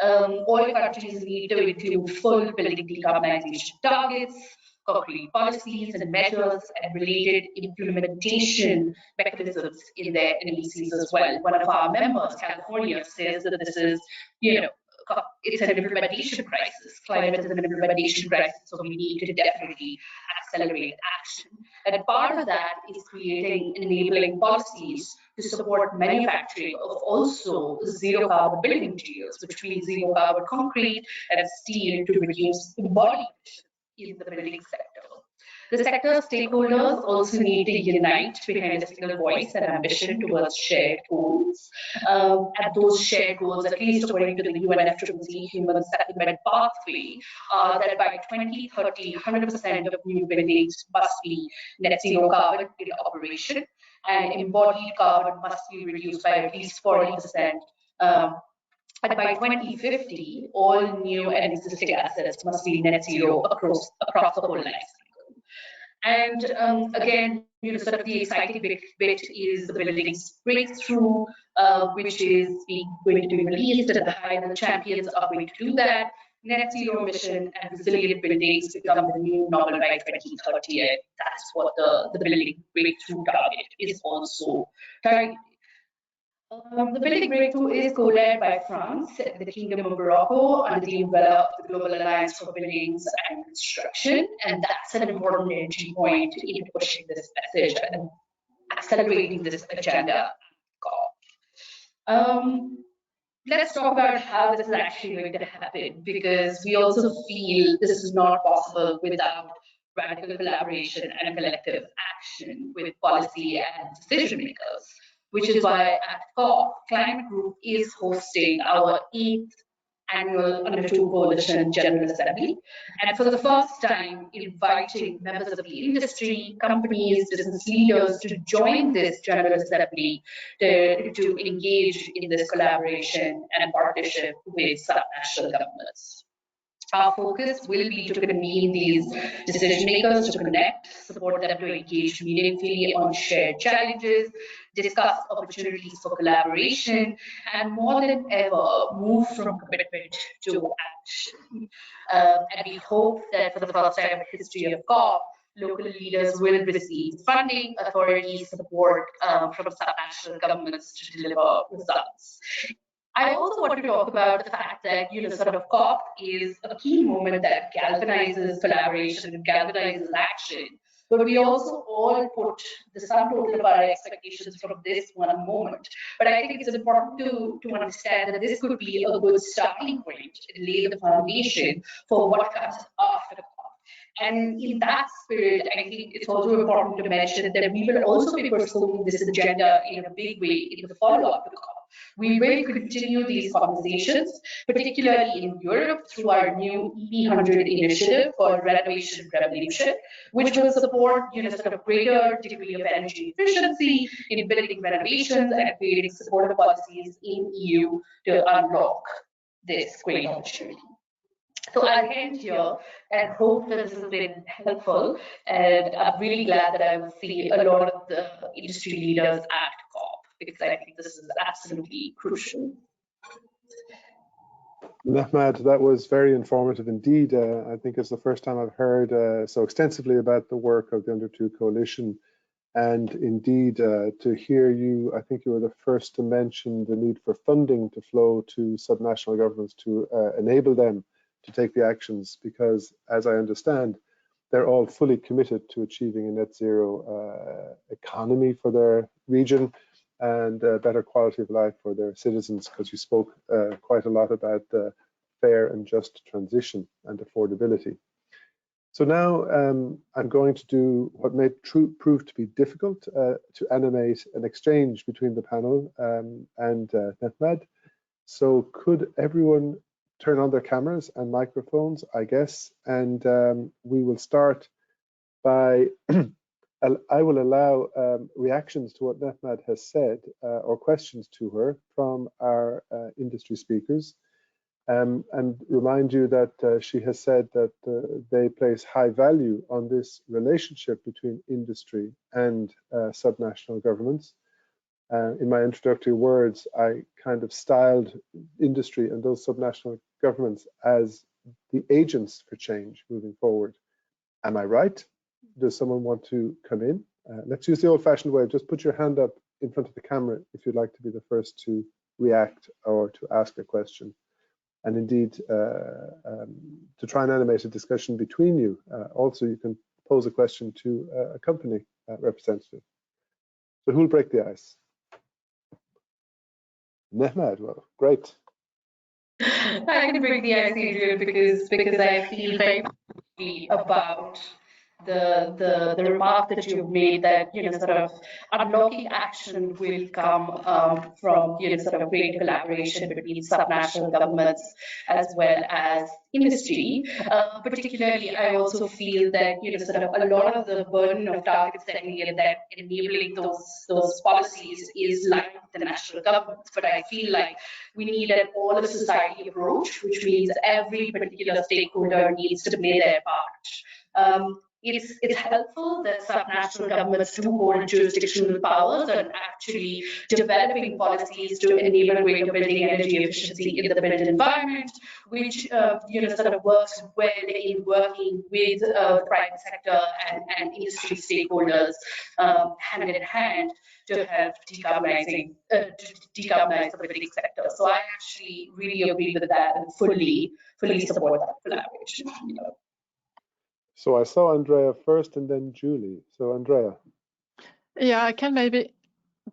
All countries need to include full building decarbonization targets, concrete policies and measures, and related implementation mechanisms in their NECs as well. One of our members, California, says that this is, it's an implementation crisis. Climate is an implementation crisis, so we need to definitely accelerate action. And part of that is creating enabling policies to support manufacturing of also zero carbon building materials, which means zero carbon concrete and steel to reduce embodied emissions in the building sector. The sector stakeholders also need to unite behind a single voice and ambition towards shared goals. And those shared goals, at least according to the UNFCCC Human Settlement Pathway, are that by 2030, 100% of new buildings must be net zero carbon in operation, and embodied carbon must be reduced by at least 40%. And by 2050, all new and existing assets must be net zero across the whole life cycle. And again, sort of the exciting bit is the buildings breakthrough, which is going to be released, and the high-level champions are going to do that. Net zero emission and resilient buildings become the new normal by 2030, and that's what the building breakthrough target is also targeting. The building breakthrough is co-led by France, the Kingdom of Morocco, under the umbrella of the Global Alliance for Buildings and Construction, and that's an important entry point in pushing this message and accelerating this agenda. Let's talk about how this is actually going to happen, because we also feel this is not possible without radical collaboration and collective action with policy and decision makers. Which is why at COP, Climate Group is hosting our 8th annual Under2 Coalition General Assembly, and for the first time inviting members of the industry, companies, business leaders to join this General Assembly to engage in this collaboration and partnership with subnational governments. Our focus will be to convene these decision makers, to connect, support them to engage meaningfully on shared challenges, discuss opportunities for collaboration, and more than ever, move from commitment to action. And we hope that for the first time in the history of COP, local leaders will receive funding, authority, support from subnational governments to deliver results. I also want to talk about the fact that, sort of COP is a key moment that galvanizes collaboration and galvanizes action. But we also all put the sum total of our expectations from this one moment. But I think it's important to understand that this could be a good starting point and lay the foundation for what comes after COP. And in that spirit, I think it's also important to mention that we will also be pursuing this agenda in a big way in the follow-up to COP. We will continue these conversations, particularly in Europe, through our new EP100 initiative for renovation revolution, which will support sort of greater degree of energy efficiency in building renovations and creating supportive policies in EU to unlock this great opportunity. So I'll end here and hope that this has been helpful, and I'm really glad that I will see a lot of the industry leaders at COP, because I think this is absolutely crucial. Mehmet, that was very informative indeed. I think it's the first time I've heard so extensively about the work of the Under2 Coalition. And indeed, to hear you, I think you were the first to mention the need for funding to flow to subnational governments to enable them to take the actions, because as I understand, they're all fully committed to achieving a net zero economy for their region and a better quality of life for their citizens, because you spoke quite a lot about the fair and just transition and affordability. So now I'm going to do what may prove to be difficult to animate an exchange between the panel and Mehmet. So could everyone turn on their cameras and microphones, I guess, and we will start by, I will allow reactions to what Mehmet has said or questions to her from our industry speakers, and remind you that she has said that they place high value on this relationship between industry and subnational governments. In my introductory words, I kind of styled industry and those subnational governments as the agents for change moving forward. Am I right? Does someone want to come in? Let's use the old-fashioned way. Just put your hand up in front of the camera if you'd like to be the first to react or to ask a question. and indeed to try and animate a discussion between you. Also, you can pose a question to a company representative. So who'll break the ice? Mehmed, well, great. I can break the ice, Adrian, because I feel very passionately about the remark that you've made that sort of unlocking action will come from sort of great collaboration between subnational governments as well as industry. Particularly, I also feel that sort of a lot of the burden of target setting and that enabling those policies is lying with the national governments. But I feel like we need an all of society approach, which means every particular stakeholder needs to play their part. It's helpful that subnational governments do hold jurisdictional powers and actually developing policies to enable greater building energy efficiency in the built environment, which sort of works well in working with the private sector and industry stakeholders hand in hand to help decarbonize the building sector. So I actually really agree with that and fully support that collaboration. So I saw Andrea first and then Julie. So Andrea. Yeah, I can maybe,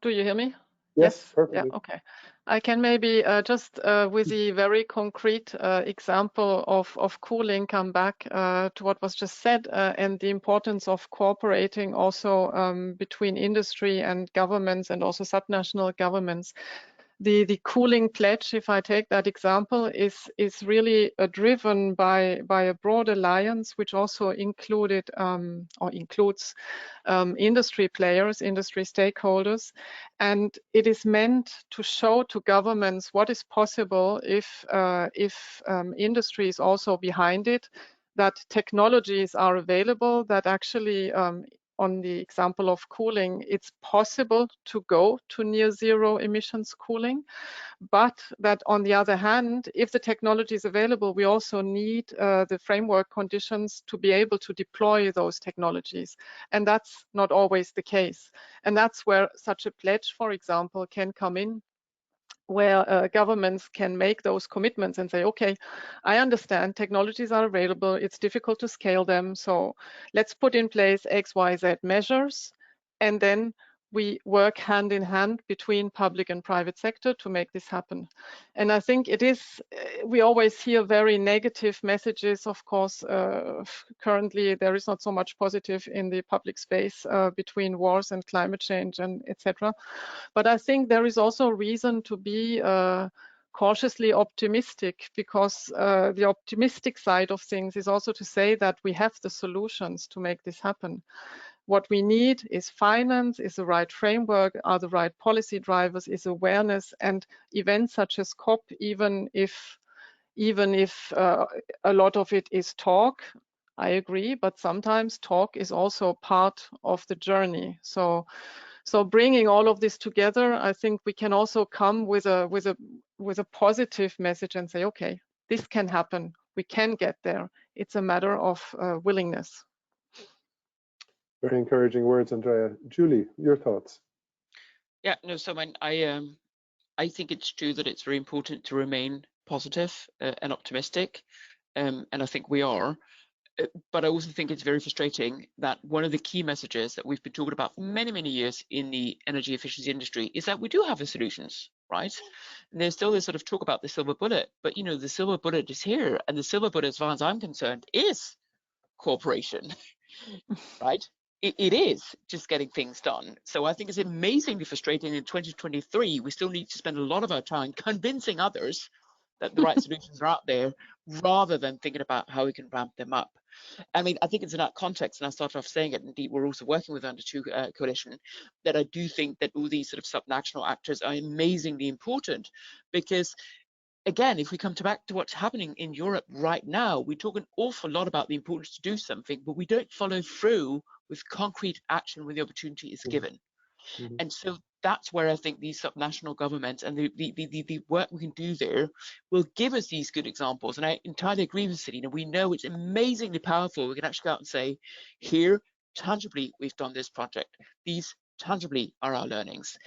do you hear me? Yes, perfectly. Yeah, okay. I can maybe just with the very concrete example of cooling come back to what was just said and the importance of cooperating also between industry and governments and also subnational governments. The cooling pledge, if I take that example, is really driven by a broad alliance, which also included or includes industry players, industry stakeholders, and it is meant to show to governments what is possible if industry is also behind it, that technologies are available, that actually on the example of cooling, it's possible to go to near zero emissions cooling, but that on the other hand, if the technology is available, we also need the framework conditions to be able to deploy those technologies. And that's not always the case. And that's where such a pledge, for example, can come in, where governments can make those commitments and say, okay, I understand technologies are available, it's difficult to scale them, so let's put in place X, Y, Z measures, and then we work hand in hand between public and private sector to make this happen. And I think it is, we always hear very negative messages, of course. Currently, there is not so much positive in the public space between wars and climate change and etc. But I think there is also reason to be cautiously optimistic, because the optimistic side of things is also to say that we have the solutions to make this happen. What we need is finance, is the right framework, are the right policy drivers, is awareness, and events such as COP, even if a lot of it is talk, I agree, but sometimes talk is also part of the journey. So bringing all of this together, I think we can also come with a positive message and say, okay, this can happen, we can get there. It's a matter of willingness. Very encouraging words, Andrea. Julie, your thoughts? Yeah, no, so I think it's true that it's very important to remain positive and optimistic, and I think we are. But I also think it's very frustrating that one of the key messages that we've been talking about for many, many years in the energy efficiency industry is that we do have the solutions, right? And there's still this sort of talk about the silver bullet, but the silver bullet is here, and the silver bullet, as far as I'm concerned, is cooperation, right? It is just getting things done. So I think it's amazingly frustrating in 2023. We still need to spend a lot of our time convincing others that the right solutions are out there, rather than thinking about how we can ramp them up. I mean, I think it's in that context, and I started off saying it, indeed, we're also working with Under2 Coalition, that I do think that all these sort of subnational actors are amazingly important, because again, if we come back to what's happening in Europe right now, we talk an awful lot about the importance to do something, but we don't follow through with concrete action when the opportunity is given. Mm-hmm. And so that's where I think these subnational governments and the work we can do there will give us these good examples. And I entirely agree with Selina. We know it's amazingly powerful. We can actually go out and say, here, tangibly, we've done this project. These tangibly are our learnings.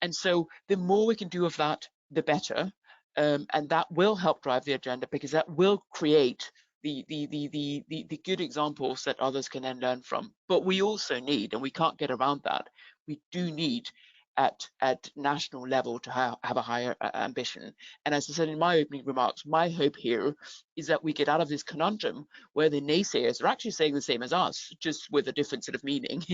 And so the more we can do of that, the better. and that will help drive the agenda, because that will create the good examples that others can then learn from. But we also need, and we can't get around that, we do need at national level to have a higher ambition. And as I said in my opening remarks, my hope here is that we get out of this conundrum where the naysayers are actually saying the same as us, just with a different sort of meaning.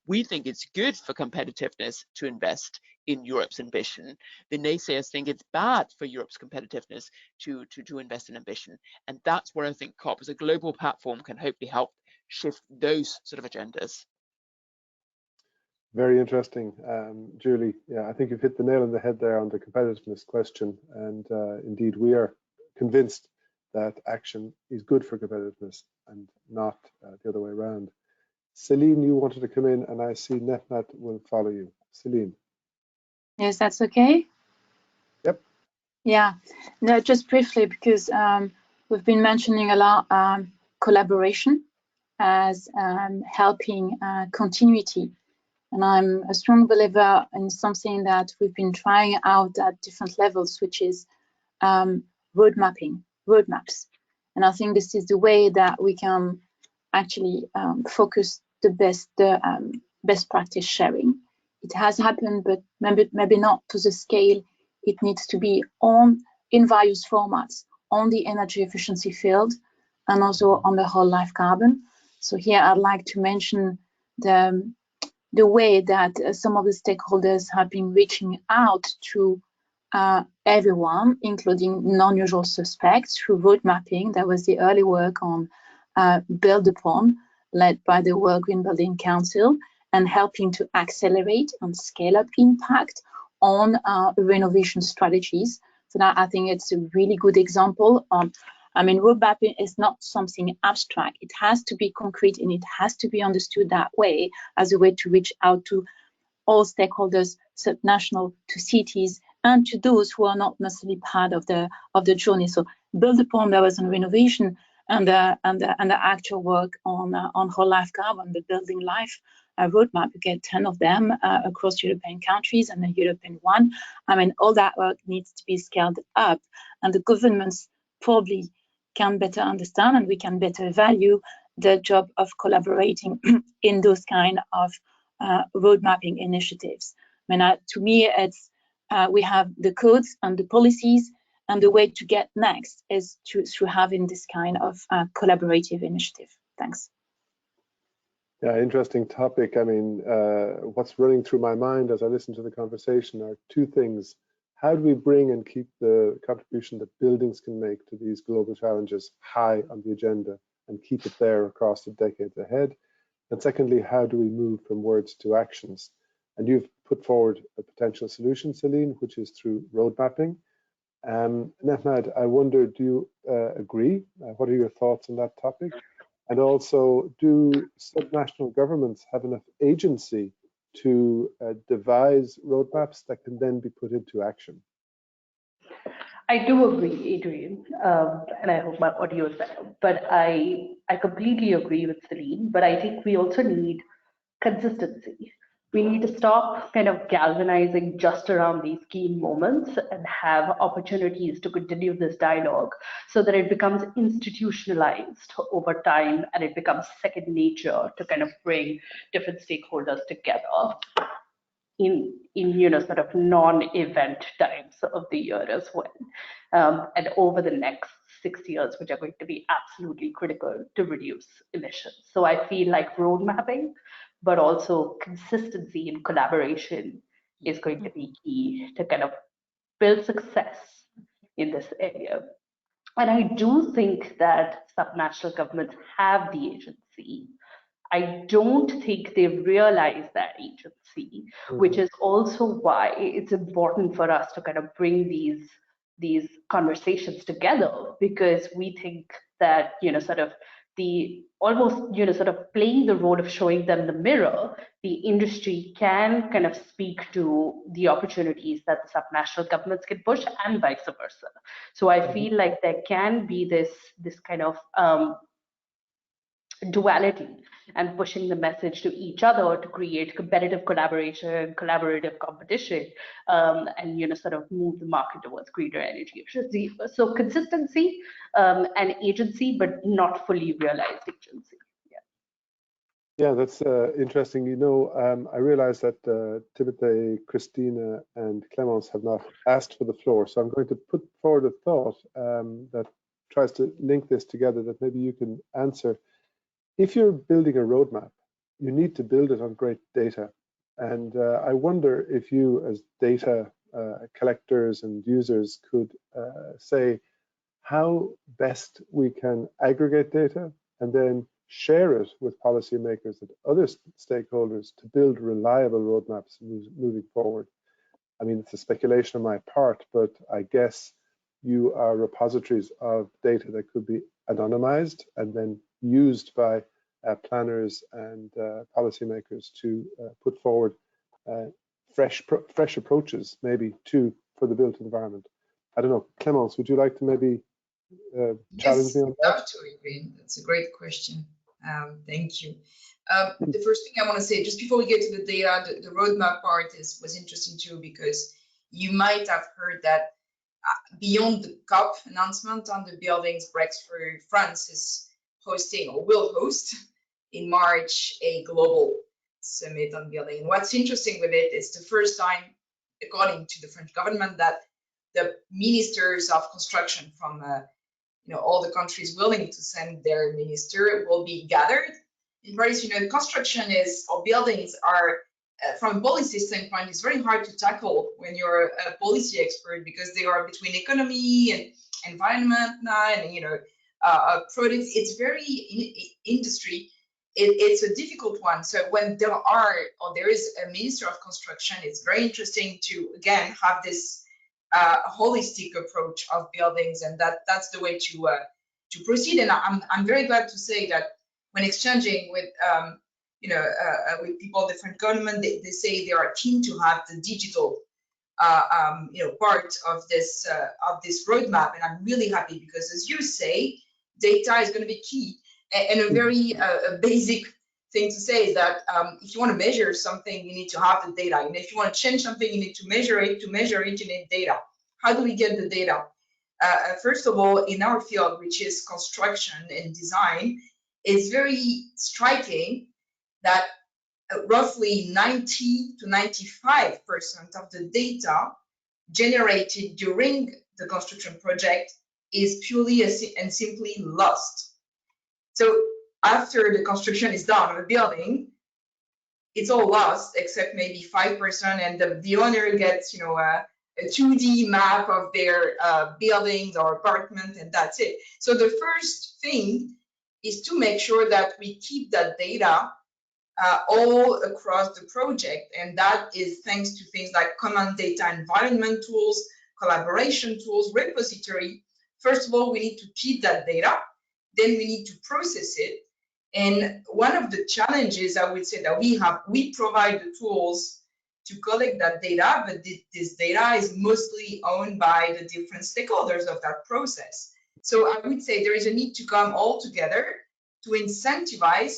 We think it's good for competitiveness to invest in Europe's ambition. The naysayers think it's bad for Europe's competitiveness to invest in ambition. And that's where I think COP as a global platform can hopefully help shift those sort of agendas. Very interesting, Julie. Yeah, I think you've hit the nail on the head there on the competitiveness question. And indeed, we are convinced that action is good for competitiveness and not the other way around. Celine, you wanted to come in, and I see Netmat will follow you. Celine. Yes, that's okay. Yep. Yeah, no, just briefly, because we've been mentioning a lot collaboration as helping continuity. And I'm a strong believer in something that we've been trying out at different levels, which is roadmaps. And I think this is the way that we can actually focus the best practice sharing. It has happened, but maybe not to the scale it needs to be in various formats, on the energy efficiency field and also on the whole life carbon. So here I'd like to mention the way that some of the stakeholders have been reaching out to everyone, including non-usual suspects, through road mapping. That was the early work on Build Upon, led by the World Green Building Council, and helping to accelerate and scale up impact on renovation strategies. So that I think it's a really good example. I mean, road mapping is not something abstract. It has to be concrete, and it has to be understood that way as a way to reach out to all stakeholders, subnational, to cities, and to those who are not necessarily part of the journey. So Build Upon, that was on renovation, and the actual work on whole life carbon, the Building Life roadmap. You get 10 of them across European countries and a European one. I mean, all that work needs to be scaled up, and the governments probably can better understand, and we can better value the job of collaborating in those kind of road mapping initiatives. I mean, to me, it's we have the codes and the policies, and the way to get next is through having this kind of collaborative initiative. Thanks. Yeah, interesting topic. I mean, what's running through my mind as I listen to the conversation are two things. How do we bring and keep the contribution that buildings can make to these global challenges high on the agenda and keep it there across the decades ahead? And secondly, how do we move from words to actions? And you've put forward a potential solution, Celine, which is through road mapping. Netmad, I wonder, do you agree? What are your thoughts on that topic? And also, do subnational governments have enough agency to devise roadmaps that can then be put into action? I do agree, Adrian, and I hope my audio is better, but I completely agree with Celine, but I think we also need consistency. We need to stop kind of galvanizing just around these key moments and have opportunities to continue this dialogue so that it becomes institutionalized over time and it becomes second nature to kind of bring different stakeholders together in sort of non-event times of the year as well, and over the next 6 years, which are going to be absolutely critical to reduce emissions. So I feel like road mapping, but also consistency and collaboration is going to be key to kind of build success in this area. And I do think that subnational governments have the agency. I don't think they realize that agency, which is also why it's important for us to kind of bring these conversations together, because we think that, sort of the almost, sort of playing the role of showing them the mirror, the industry can kind of speak to the opportunities that the subnational governments can push and vice versa. So I feel like there can be this kind of duality and pushing the message to each other to create competitive collaboration, collaborative competition, and sort of move the market towards greater energy efficiency. So consistency and agency, but not fully realized agency. Yeah, that's interesting. I realize that Timothée, Christina, and Clemence have not asked for the floor, so I'm going to put forward a thought that tries to link this together that maybe you can answer. If you're building a roadmap, you need to build it on great data. And I wonder if you, as data collectors and users, could say how best we can aggregate data and then share it with policymakers and other stakeholders to build reliable roadmaps moving forward. I mean, it's a speculation on my part, but I guess you are repositories of data that could be anonymized and then used by planners and policymakers to put forward fresh approaches, maybe for the built environment. I don't know, Clemence, would you like to maybe challenge me on that? Love to, Adrian. That's a great question. Thank you. The first thing I want to say, just before we get to the data, the roadmap part was interesting too, because you might have heard that beyond the COP announcement on the buildings breakthrough, France is hosting or will host in March a global summit on building. And what's interesting with it is the first time, according to the French government, that the ministers of construction from all the countries willing to send their minister will be gathered in Paris. Construction or buildings are, from a policy standpoint, it's very hard to tackle when you're a policy expert, because they are between economy and environment and products. It's very industry. It's a difficult one. So when there is a minister of construction, it's very interesting to again have this holistic approach of buildings, and that's the way to proceed. And I'm very glad to say that when exchanging with with people, different government, they say they are keen to have the digital part of this roadmap, and I'm really happy because, as you say, data is going to be key. And a very basic thing to say is that if you want to measure something, you need to have the data. And if you want to change something, you need to measure it. To measure it, you need data. How do we get the data? First of all, in our field, which is construction and design, it's very striking that roughly 90 to 95% of the data generated during the construction project is purely and simply lost. So after the construction is done of a building, it's all lost except maybe 5%, and the owner gets a 2D map of their buildings or apartment, and that's it. So the first thing is to make sure that we keep that data all across the project, and that is thanks to things like common data environment tools, collaboration tools, repository. First of all, we need to keep that data, then we need to process it. And one of the challenges I would say that we provide the tools to collect that data, but this data is mostly owned by the different stakeholders of that process. So I would say there is a need to come all together to incentivize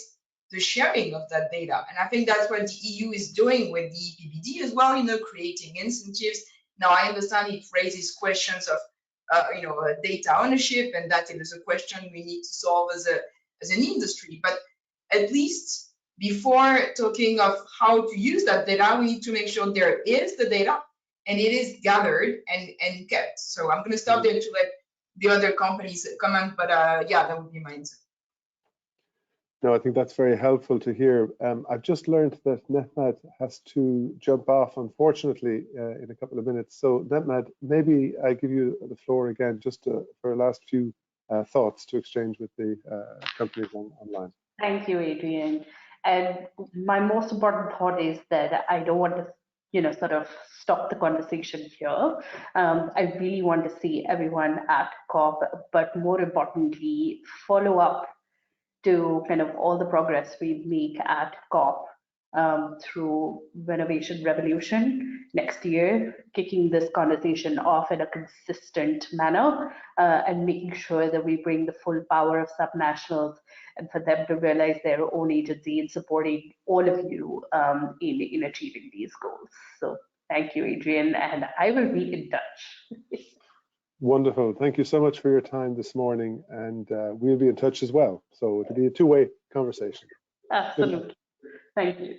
the sharing of that data. And I think that's what the EU is doing with the EPBD as well, creating incentives. Now, I understand it raises questions of data ownership, and that is a question we need to solve as an industry. But at least before talking of how to use that data, we need to make sure there is the data and it is gathered and kept. So I'm going to stop there to let the other companies comment, but yeah, that would be my answer. No, I think that's very helpful to hear. I've just learned that Netmad has to jump off, unfortunately, in a couple of minutes. So Netmad, maybe I give you the floor again, just for a last few thoughts to exchange with the companies online. Thank you, Adrian. And my most important thought is that I don't want to, sort of stop the conversation here. I really want to see everyone at COP, but more importantly, follow up to kind of all the progress we make at COP through Renovation Revolution next year, kicking this conversation off in a consistent manner and making sure that we bring the full power of subnationals and for them to realize their own agency in supporting all of you in achieving these goals. So thank you, Adrian, and I will be in touch. Wonderful. Thank you so much for your time this morning, and we'll be in touch as well. So it'll be a two-way conversation. Absolutely. Thank you.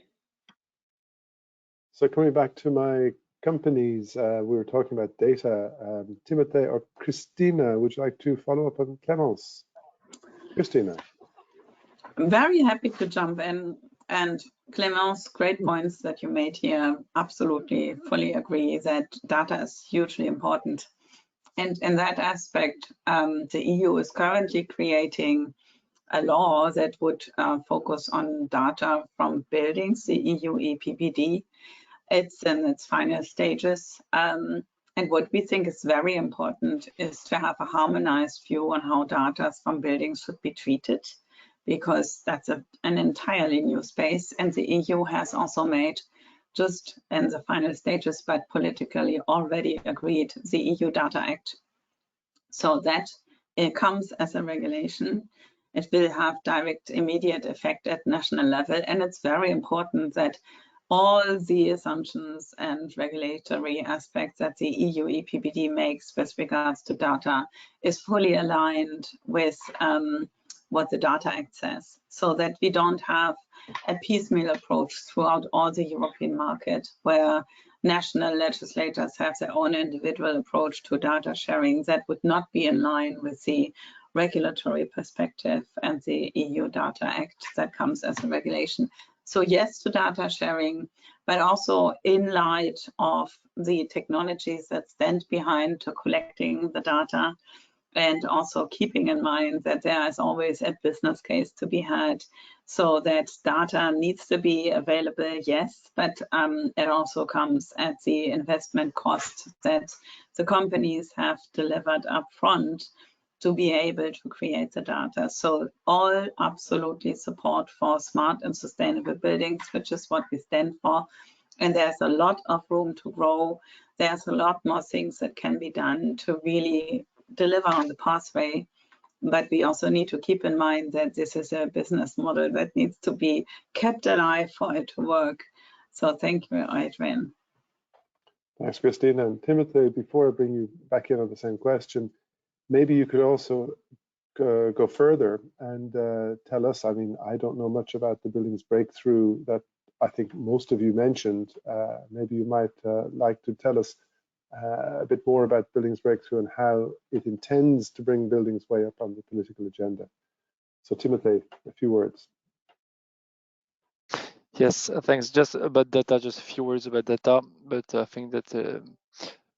So coming back to my companies, we were talking about data. Timothy or Christina, would you like to follow up on Clemence? Christina. I'm very happy to jump in. And Clemence, great points that you made here. Absolutely, fully agree that data is hugely important. And in that aspect, the EU is currently creating a law that would focus on data from buildings, the EU EPBD. It's in its final stages. And what we think is very important is to have a harmonized view on how data from buildings should be treated, because that's an entirely new space. And the EU has also made, just in the final stages, but politically already agreed, the EU Data Act. So that it comes as a regulation. It will have direct, immediate effect at national level. And it's very important that all the assumptions and regulatory aspects that the EU EPBD makes with regards to data is fully aligned with what the Data Act says, so that we don't have a piecemeal approach throughout all the European market where national legislators have their own individual approach to data sharing that would not be in line with the regulatory perspective and the EU Data Act that comes as a regulation. So yes to data sharing, but also in light of the technologies that stand behind to collecting the data, and also keeping in mind that there is always a business case to be had, so that data needs to be available, yes, but it also comes at the investment cost that the companies have delivered up front to be able to create the data. So all absolutely support for smart and sustainable buildings, which is what we stand for. And there's a lot of room to grow. There's a lot more things that can be done to really deliver on the pathway. But we also need to keep in mind that this is a business model that needs to be kept alive for it to work. So thank you, Adrian. Thanks, Christina. And Timothy, before I bring you back in on the same question, maybe you could also go further and tell us, I mean, I don't know much about the buildings breakthrough that I think most of you mentioned. Maybe you might like to tell us a bit more about buildings breakthrough and how it intends to bring buildings way up on the political agenda. So Timothy, a few words. Yes, thanks. Just about data, just a few words about data, but I think that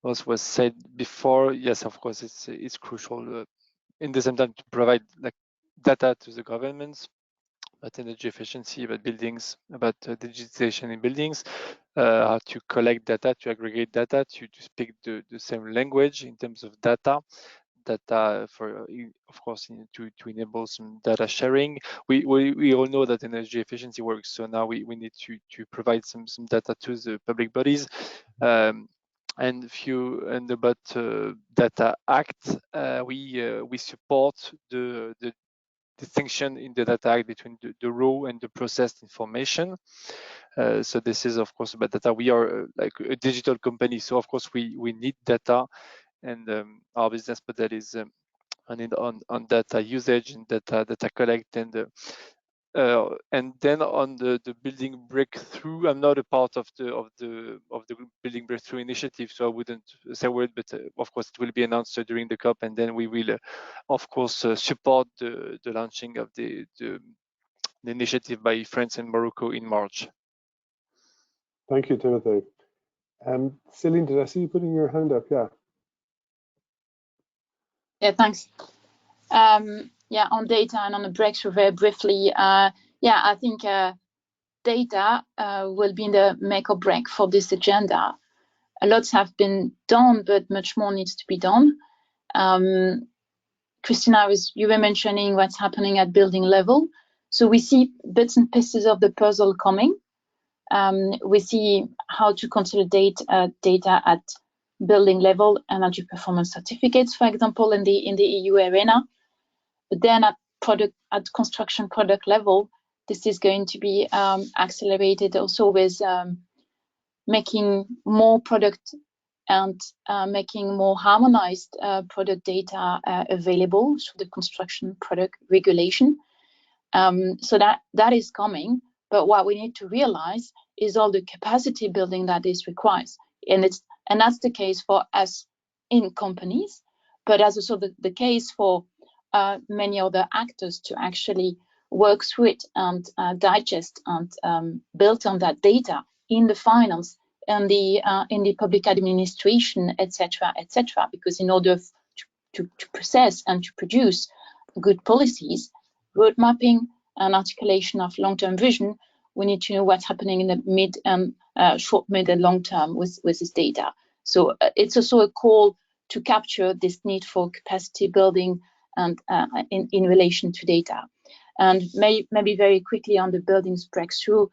as was said before, yes, of course, it's crucial in the same time to provide like data to the governments about energy efficiency, about buildings, about digitization in buildings, how to collect data, to aggregate data, to speak the same language in terms of data for, of course, to enable some data sharing. We all know that energy efficiency works, so now we need to provide some data to the public bodies. And about Data Act, we support the distinction in the Data Act between the raw and the processed information. So this is, of course, about data. We are like a digital company, so of course we need data, and our business model is on data usage and data collect, and then on the building breakthrough. I'm not a part of the building breakthrough initiative, so I wouldn't say a word, but of course it will be announced during the COP, and then we will of course support the launching of the initiative by France and Morocco in March. Thank you, Timothy. Celine, did I see you putting your hand up? Yeah. Yeah, thanks. Yeah, on data and on the breakthrough, very briefly. Yeah, I think data will be the make or break for this agenda. Lots have been done, but much more needs to be done. Christina, you were mentioning what's happening at building level. So we see bits and pieces of the puzzle coming. We see how to consolidate data at building level, energy performance certificates, for example, in the EU arena. But then at construction product level, this is going to be accelerated also with making more product and making more harmonized product data available through the construction product regulation. So that is coming, but what we need to realize is all the capacity building that this requires, and that's the case for us in companies, but as also the case for many other actors to actually work through it and digest and build on that data in the finance and in the public administration, etc., etc. Because in order to process and to produce good policies, road mapping and articulation of long-term vision, we need to know what's happening in the mid and short, mid, and long term with this data. So it's also a call to capture this need for capacity building and in relation to data. And maybe very quickly on the buildings breakthrough,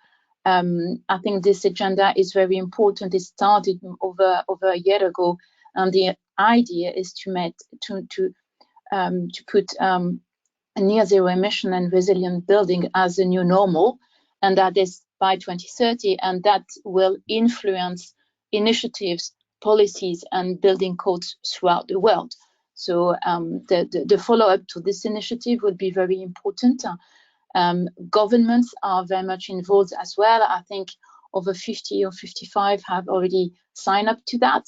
I think this agenda is very important. It started over a year ago, and the idea is to put a near zero emission and resilient building as a new normal, and that is by 2030, and that will influence initiatives, policies, and building codes throughout the world. So the follow-up to this initiative would be very important. Governments are very much involved as well. I think over 50 or 55 have already signed up to that,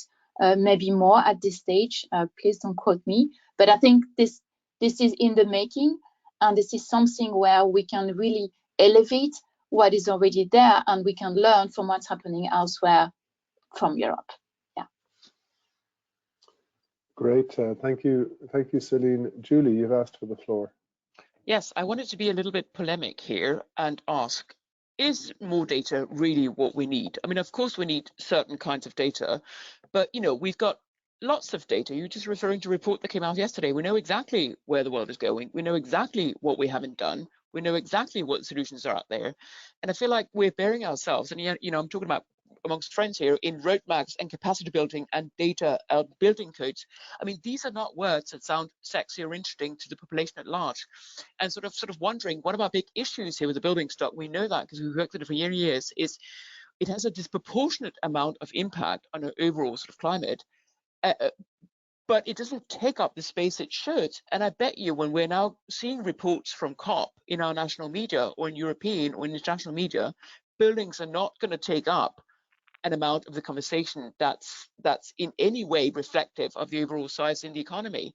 maybe more at this stage. Please don't quote me, but I think this is in the making, and this is something where we can really elevate what is already there, and we can learn from what's happening elsewhere from Europe. Yeah. Great, thank you, Celine. Julie, you've asked for the floor. Yes, I wanted to be a little bit polemic here and ask, is more data really what we need? I mean, of course we need certain kinds of data, but we've got lots of data. You're just referring to a report that came out yesterday. We know exactly where the world is going. We know exactly what we haven't done. We know exactly what solutions are out there. And I feel like we're burying ourselves, and I'm talking about amongst friends here, in roadmaps and capacity building and data building codes. I mean, these are not words that sound sexy or interesting to the population at large. And sort of wondering, one of our big issues here with the building stock, we know that because we've worked with it for years, is it has a disproportionate amount of impact on our overall sort of climate. But it doesn't take up the space it should. And I bet you when we're now seeing reports from COP in our national media or in European or international media, buildings are not going to take up an amount of the conversation that's in any way reflective of the overall size in the economy.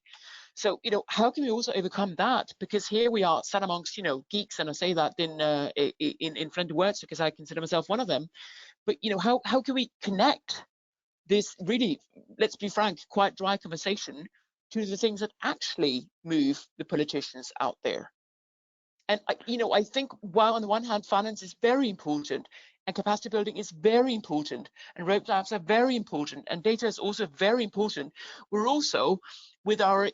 So, how can we also overcome that? Because here we are sat amongst, geeks, and I say that in friendly words because I consider myself one of them. But, how can we connect this really, let's be frank, quite dry conversation to the things that actually move the politicians out there? And, I think while on the one hand, finance is very important and capacity building is very important and roadmaps are very important and data is also very important, we're also, with our,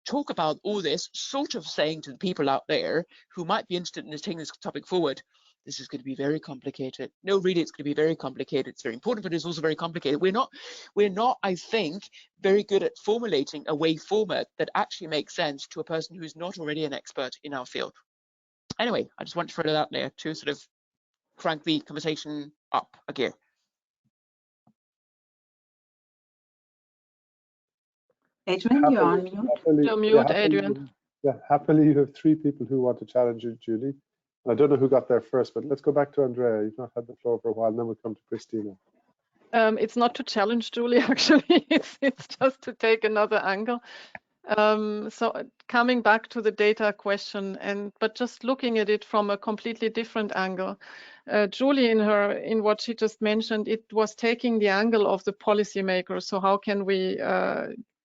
talk about all this, sort of saying to the people out there who might be interested in taking this topic forward, this is going to be very complicated. No, really, it's going to be very complicated. It's very important, but it's also very complicated. We're not, I think, very good at formulating a way forward that actually makes sense to a person who's not already an expert in our field. Anyway, I just want to throw that out there to sort of crank the conversation up a gear. Adrian, you're on mute. You're mute, Adrian. Happily, you have 3 people who want to challenge you, Julie. I don't know who got there first, but let's go back to Andrea. You've not had the floor for a while, and then we'll come to Christina. It's not to challenge Julie, actually. It's just to take another angle. So coming back to the data question, but just looking at it from a completely different angle. Julie, in what she just mentioned, it was taking the angle of the policymakers. So how can we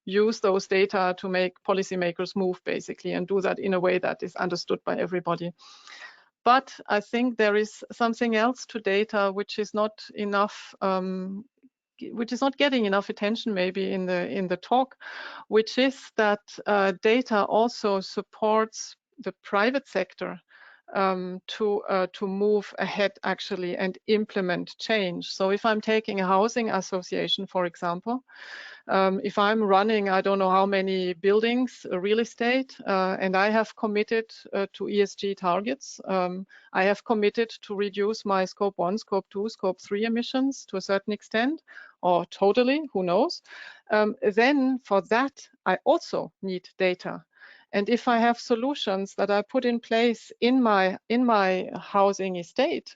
use those data to make policymakers move, basically, and do that in a way that is understood by everybody? But I think there is something else to data which is not enough, which is not getting enough attention maybe in the talk, which is that data also supports the private sector to move ahead actually and implement change. So if I'm taking a housing association, for example, if I'm running, I don't know how many buildings, real estate, and I have committed to ESG targets, I have committed to reduce my scope 1, scope 2, scope 3 emissions to a certain extent, or totally, who knows, then for that, I also need data. And if I have solutions that I put in place in my housing estate,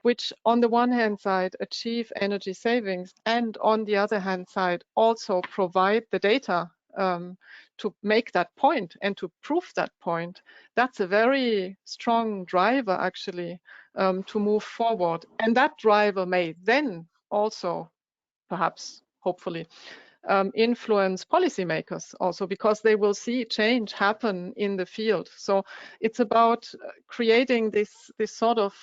which on the one hand side achieve energy savings and on the other hand side also provide the data to make that point and to prove that point, that's a very strong driver actually to move forward. And that driver may then also perhaps, hopefully, influence policymakers also, because they will see change happen in the field. So it's about creating this sort of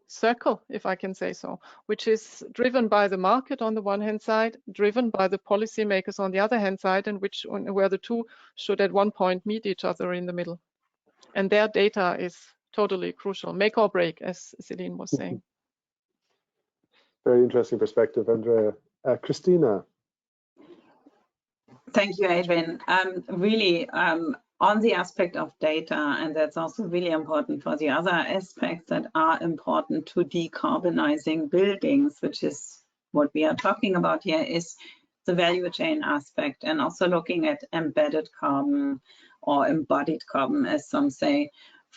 circle, if I can say so, which is driven by the market on the one hand side, driven by the policymakers on the other hand side, and where the two should at one point meet each other in the middle. And their data is totally crucial, make or break, as Celine was saying. Very interesting perspective, Andrea. Christina. Thank you, Adrian. Really, on the aspect of data, and that's also really important for the other aspects that are important to decarbonizing buildings, which is what we are talking about here, is the value chain aspect, and also looking at embedded carbon or embodied carbon, as some say,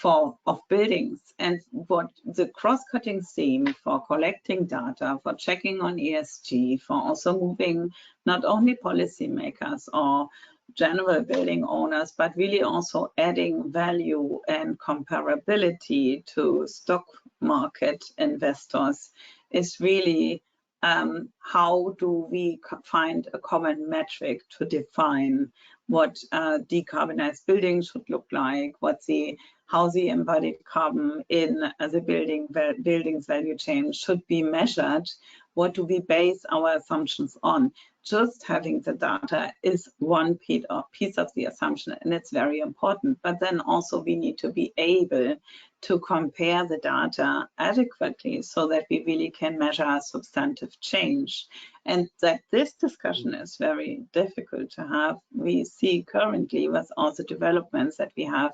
of buildings. And what the cross-cutting theme for collecting data, for checking on ESG, for also moving not only policymakers or general building owners, but really also adding value and comparability to stock market investors is really how do we find a common metric to define what decarbonized buildings should look like, how the embodied carbon in the building's value chain should be measured, what do we base our assumptions on. Just having the data is one piece of the assumption, and it's very important. But then also we need to be able to compare the data adequately so that we really can measure substantive change. And that this discussion is very difficult to have. We see currently with all the developments that we have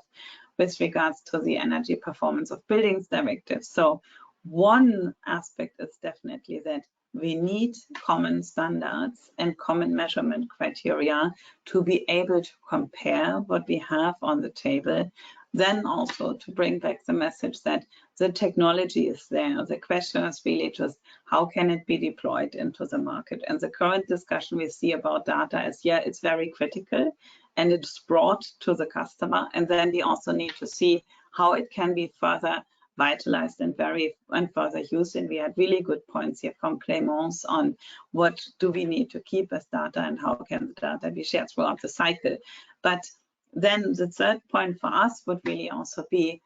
with regards to the energy performance of buildings directive. So one aspect is definitely that we need common standards and common measurement criteria to be able to compare what we have on the table. Then also to bring back the message that the technology is there. The question is really just how can it be deployed into the market? And the current discussion we see about data is, yeah, it's very critical and it's brought to the customer. And then we also need to see how it can be further vitalized and further used. And we had really good points here from Clémence on what do we need to keep as data and how can the data be shared throughout the cycle. But then the third point for us would really also be,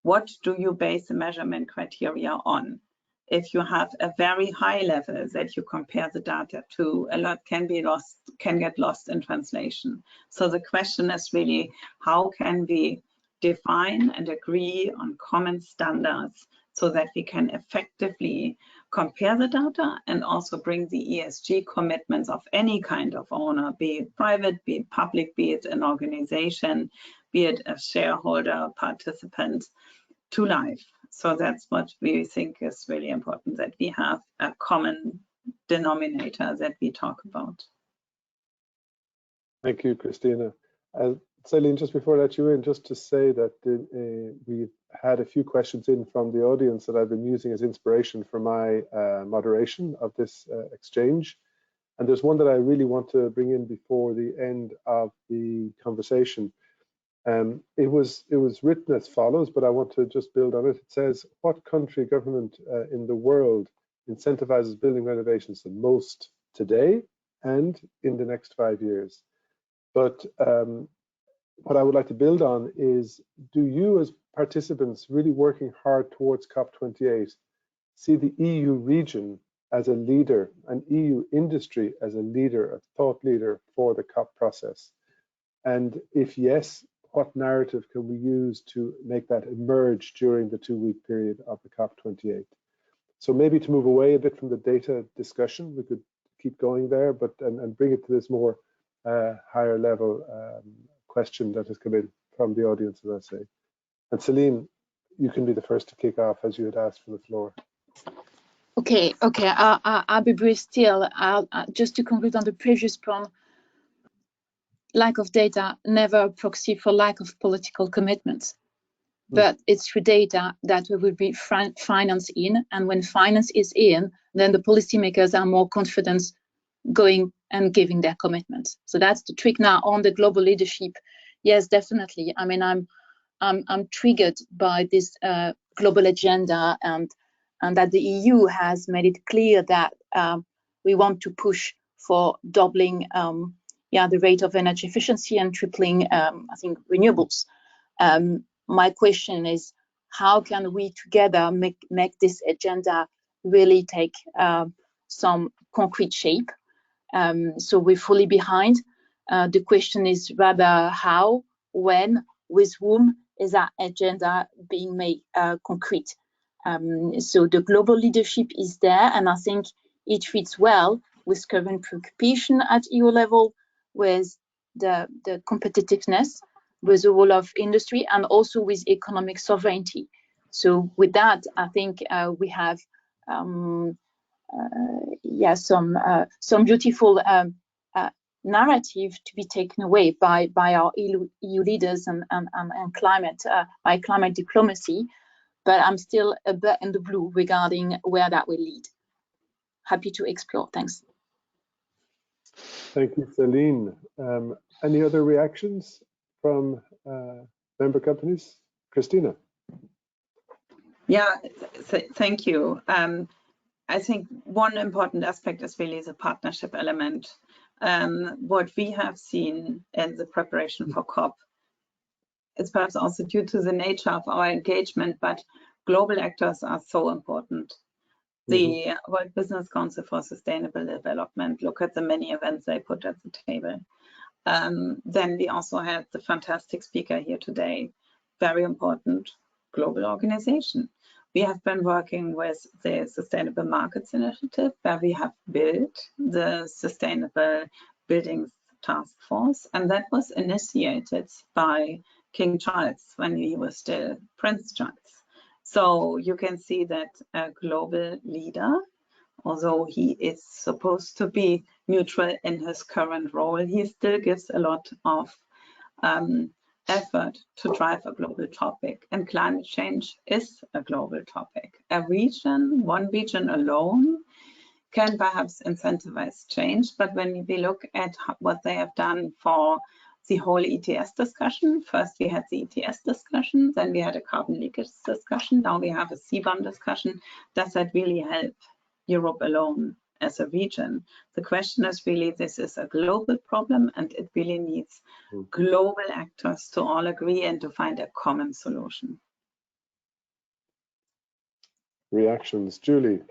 what do you base the measurement criteria on? If you have a very high level that you compare the data to, a lot can get lost in translation. So the question is really, how can we define and agree on common standards so that we can effectively compare the data and also bring the ESG commitments of any kind of owner, be it private, be it public, be it an organization, be it a shareholder, participant, to life. So that's what we think is really important, that we have a common denominator that we talk about. Thank you, Christina. Celine, just before I let you in, just to say that we've had a few questions in from the audience that I've been using as inspiration for my moderation of this exchange. And there's one that I really want to bring in before the end of the conversation. It was written as follows, but I want to just build on it. It says, what country government in the world incentivizes building renovations the most today and in the next 5 years? But what I would like to build on is, do you as participants really working hard towards COP28 see the EU region as a leader, an EU industry as a leader, a thought leader for the COP process? And if yes, what narrative can we use to make that emerge during the 2-week period of the COP28? So maybe to move away a bit from the data discussion, we could keep going there, but and bring it to this more higher level question that has come in from the audience, as I say. And Celine, you can be the first to kick off, as you had asked for the floor. Okay. I'll be brief still. Just to conclude on the previous point, lack of data, never a proxy for lack of political commitment. But it's through data that we will be finance in, and when finance is in, then the policymakers are more confident going and giving their commitments. So that's the trick now on the global leadership. Yes, definitely. I mean, I'm triggered by this global agenda, and that the EU has made it clear that we want to push for doubling the rate of energy efficiency and tripling, I think, renewables. My question is, how can we together make this agenda really take some concrete shape? So we're fully behind. The question is rather how, when, with whom is that agenda being made concrete? So the global leadership is there, and I think it fits well with current preoccupation at EU level, with the competitiveness, with the role of industry, and also with economic sovereignty. So with that, I think we have some beautiful narrative to be taken away by our EU leaders and climate by climate diplomacy. But I'm still a bit in the blue regarding where that will lead. Happy to explore. Thanks. Thank you, Celine. Any other reactions from member companies? Christina. Yeah, thank you. I think one important aspect is really the partnership element. What we have seen in the preparation for COP, it's perhaps also due to the nature of our engagement, but global actors are so important. The World Business Council for Sustainable Development, look at the many events they put at the table. Then we also had the fantastic speaker here today, very important global organization. We have been working with the Sustainable Markets Initiative, where we have built the Sustainable Buildings Task Force, and that was initiated by King Charles when he was still Prince Charles. So you can see that a global leader, although he is supposed to be neutral in his current role, he still gives a lot of effort to drive a global topic, and climate change is a global topic. A region, one region alone can perhaps incentivize change, but when we look at what they have done for the whole ETS discussion, first we had the ETS discussion, then we had a carbon leakage discussion, now we have a CBAM discussion. Does that really help Europe alone as a region? The question is really, this is a global problem, and it really needs global actors to all agree and to find a common solution. Reactions, Julie.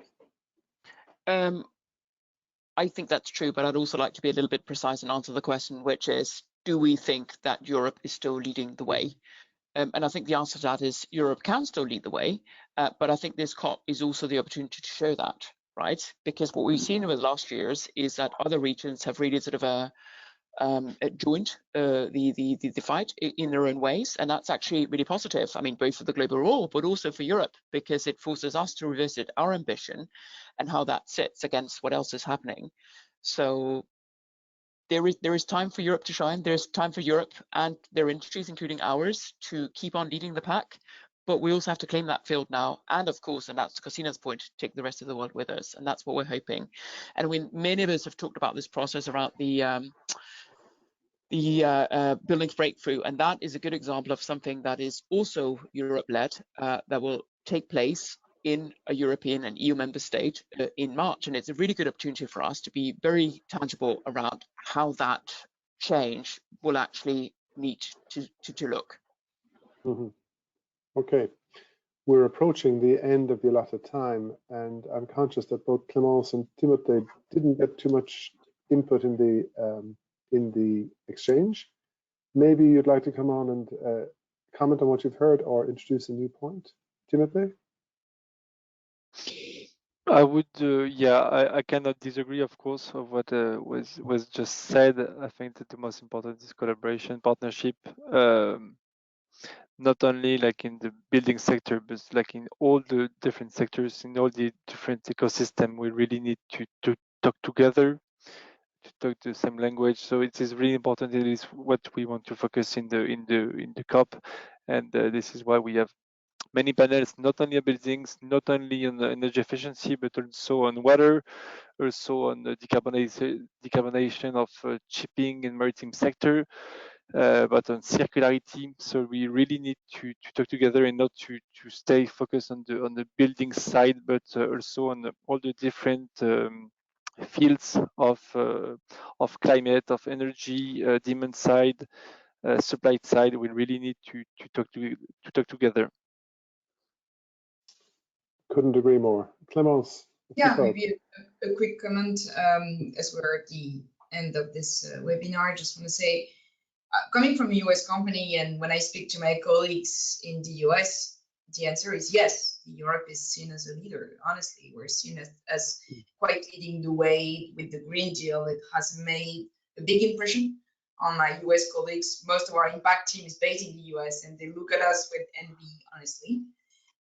I think that's true, but I'd also like to be a little bit precise and answer the question, which is, do we think that Europe is still leading the way? And I think the answer to that is Europe can still lead the way, but I think this COP is also the opportunity to show that, right? Because what we've seen over the last years is that other regions have really sort of joined the fight in their own ways, and that's actually really positive. I mean, both for the global role, but also for Europe, because it forces us to revisit our ambition and how that sits against what else is happening. So there is time for Europe to shine. There's time for Europe and their industries, including ours, to keep on leading the pack. But we also have to claim that field now. And of course, and that's Christina's point, take the rest of the world with us. And that's what we're hoping. And when many of us have talked about this process around the buildings breakthrough, and that is a good example of something that is also Europe-led, that will take place in a European and EU member state in March. And it's a really good opportunity for us to be very tangible around how that change will actually need to look. Okay, we're approaching the end of the allotted time, and I'm conscious that both Clémence and Timothée didn't get too much input in the exchange. maybe you'd like to come on and comment on what you've heard or introduce a new point. Timothy? I would, I cannot disagree, of course, of what was just said. I think that the most important is collaboration, partnership, not only like in the building sector, but like in all the different sectors, in all the different ecosystem. We really need to talk together, to talk the same language. So it is really important. It is what we want to focus in the COP, and this is why we have many panels, not only on buildings, not only on energy efficiency, but also on water, also on the decarbonization of shipping and maritime sector, but on circularity. So we really need to talk together and not to stay focused on the building side, but also on all the different fields of climate, of energy, demand side, supply side. We really need to talk together. Couldn't agree more. Clémence? Yeah, maybe a quick comment as we're at the end of this webinar. I just want to say, coming from a US company, and when I speak to my colleagues in the US, the answer is yes. Europe is seen as a leader. Honestly, we're seen as quite leading the way with the Green Deal. It has made a big impression on my US colleagues. Most of our impact team is based in the US, and they look at us with envy, honestly.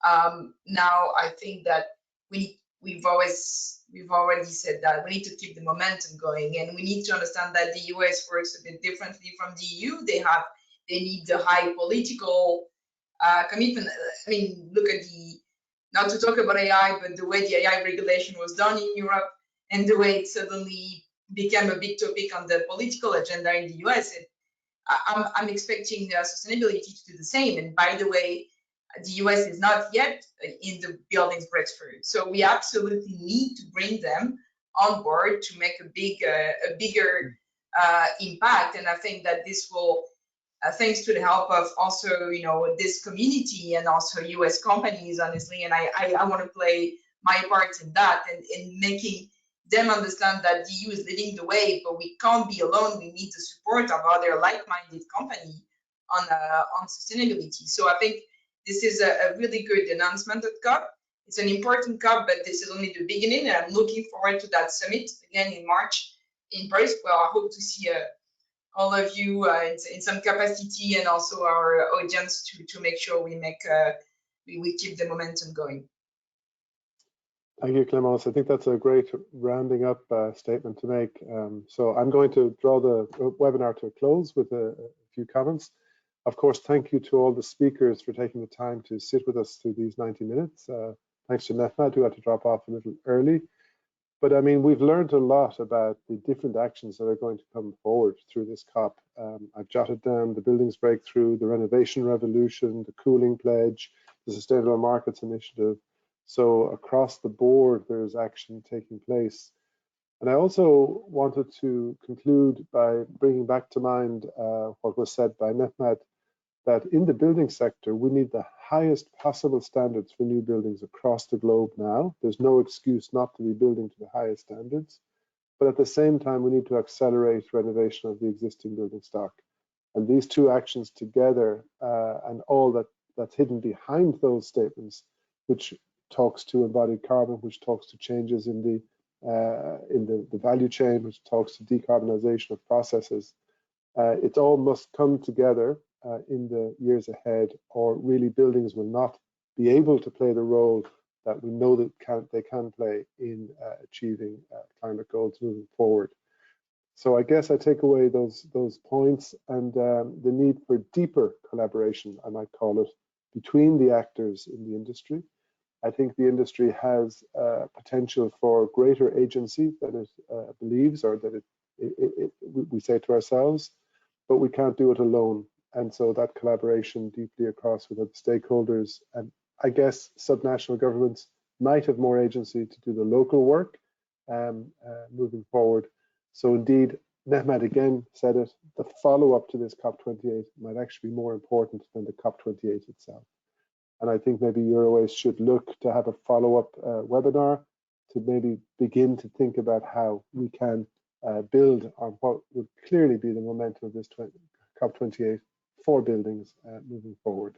Now, I think that we've already said that we need to keep the momentum going, and we need to understand that the US works a bit differently from the EU. They need the high political commitment. I mean, look at not to talk about AI, but the way the AI regulation was done in Europe and the way it suddenly became a big topic on the political agenda in the US. I'm expecting sustainability to do the same. And by the way, the US is not yet in the buildings breakthrough. So we absolutely need to bring them on board to make a bigger impact. And I think that this will, thanks to the help of also, this community and also US companies, honestly, and I want to play my part in that and in making them understand that the EU is leading the way, but we can't be alone. We need the support of other like-minded companies on sustainability. So I think this is a really good announcement at COP. It's an important COP, but this is only the beginning, and I'm looking forward to that summit again in March in Paris, where I hope to see all of you in some capacity, and also our audience to make sure we keep the momentum going. Thank you, Clémence. I think that's a great rounding up statement to make. So I'm going to draw the webinar to a close with a few comments. Of course, thank you to all the speakers for taking the time to sit with us through these 90 minutes. Thanks to Nefmat, who had to drop off a little early. But I mean, we've learned a lot about the different actions that are going to come forward through this COP. I've jotted down the buildings breakthrough, the renovation revolution, the cooling pledge, the sustainable markets initiative. So across the board, there's action taking place. And I also wanted to conclude by bringing back to mind what was said by Nefmat, that in the building sector, we need the highest possible standards for new buildings across the globe now. There's no excuse not to be building to the highest standards. But at the same time, we need to accelerate renovation of the existing building stock. And these two actions together and all that's hidden behind those statements, which talks to embodied carbon, which talks to changes in the value chain, which talks to decarbonisation of processes, it all must come together in the years ahead, or really buildings will not be able to play the role that we know that they can play in achieving climate goals moving forward. So I guess I take away those points and the need for deeper collaboration, I might call it, between the actors in the industry. I think the industry has potential for greater agency than it believes, or that we say to ourselves, but we can't do it alone. And so that collaboration deeply across with other stakeholders, and I guess subnational governments might have more agency to do the local work moving forward. So indeed, Nefmat again said it, the follow-up to this COP28 might actually be more important than the COP28 itself. And I think maybe EuroACE should look to have a follow-up webinar to maybe begin to think about how we can build on what would clearly be the momentum of this COP28 for buildings moving forward.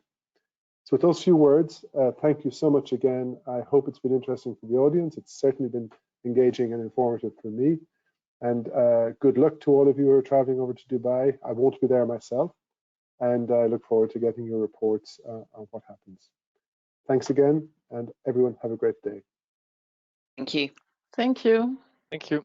So with those few words, thank you so much again. I hope it's been interesting for the audience. It's certainly been engaging and informative for me. And good luck to all of you who are traveling over to Dubai. I won't be there myself. And I look forward to getting your reports on what happens. Thanks again, and everyone have a great day. Thank you. Thank you. Thank you.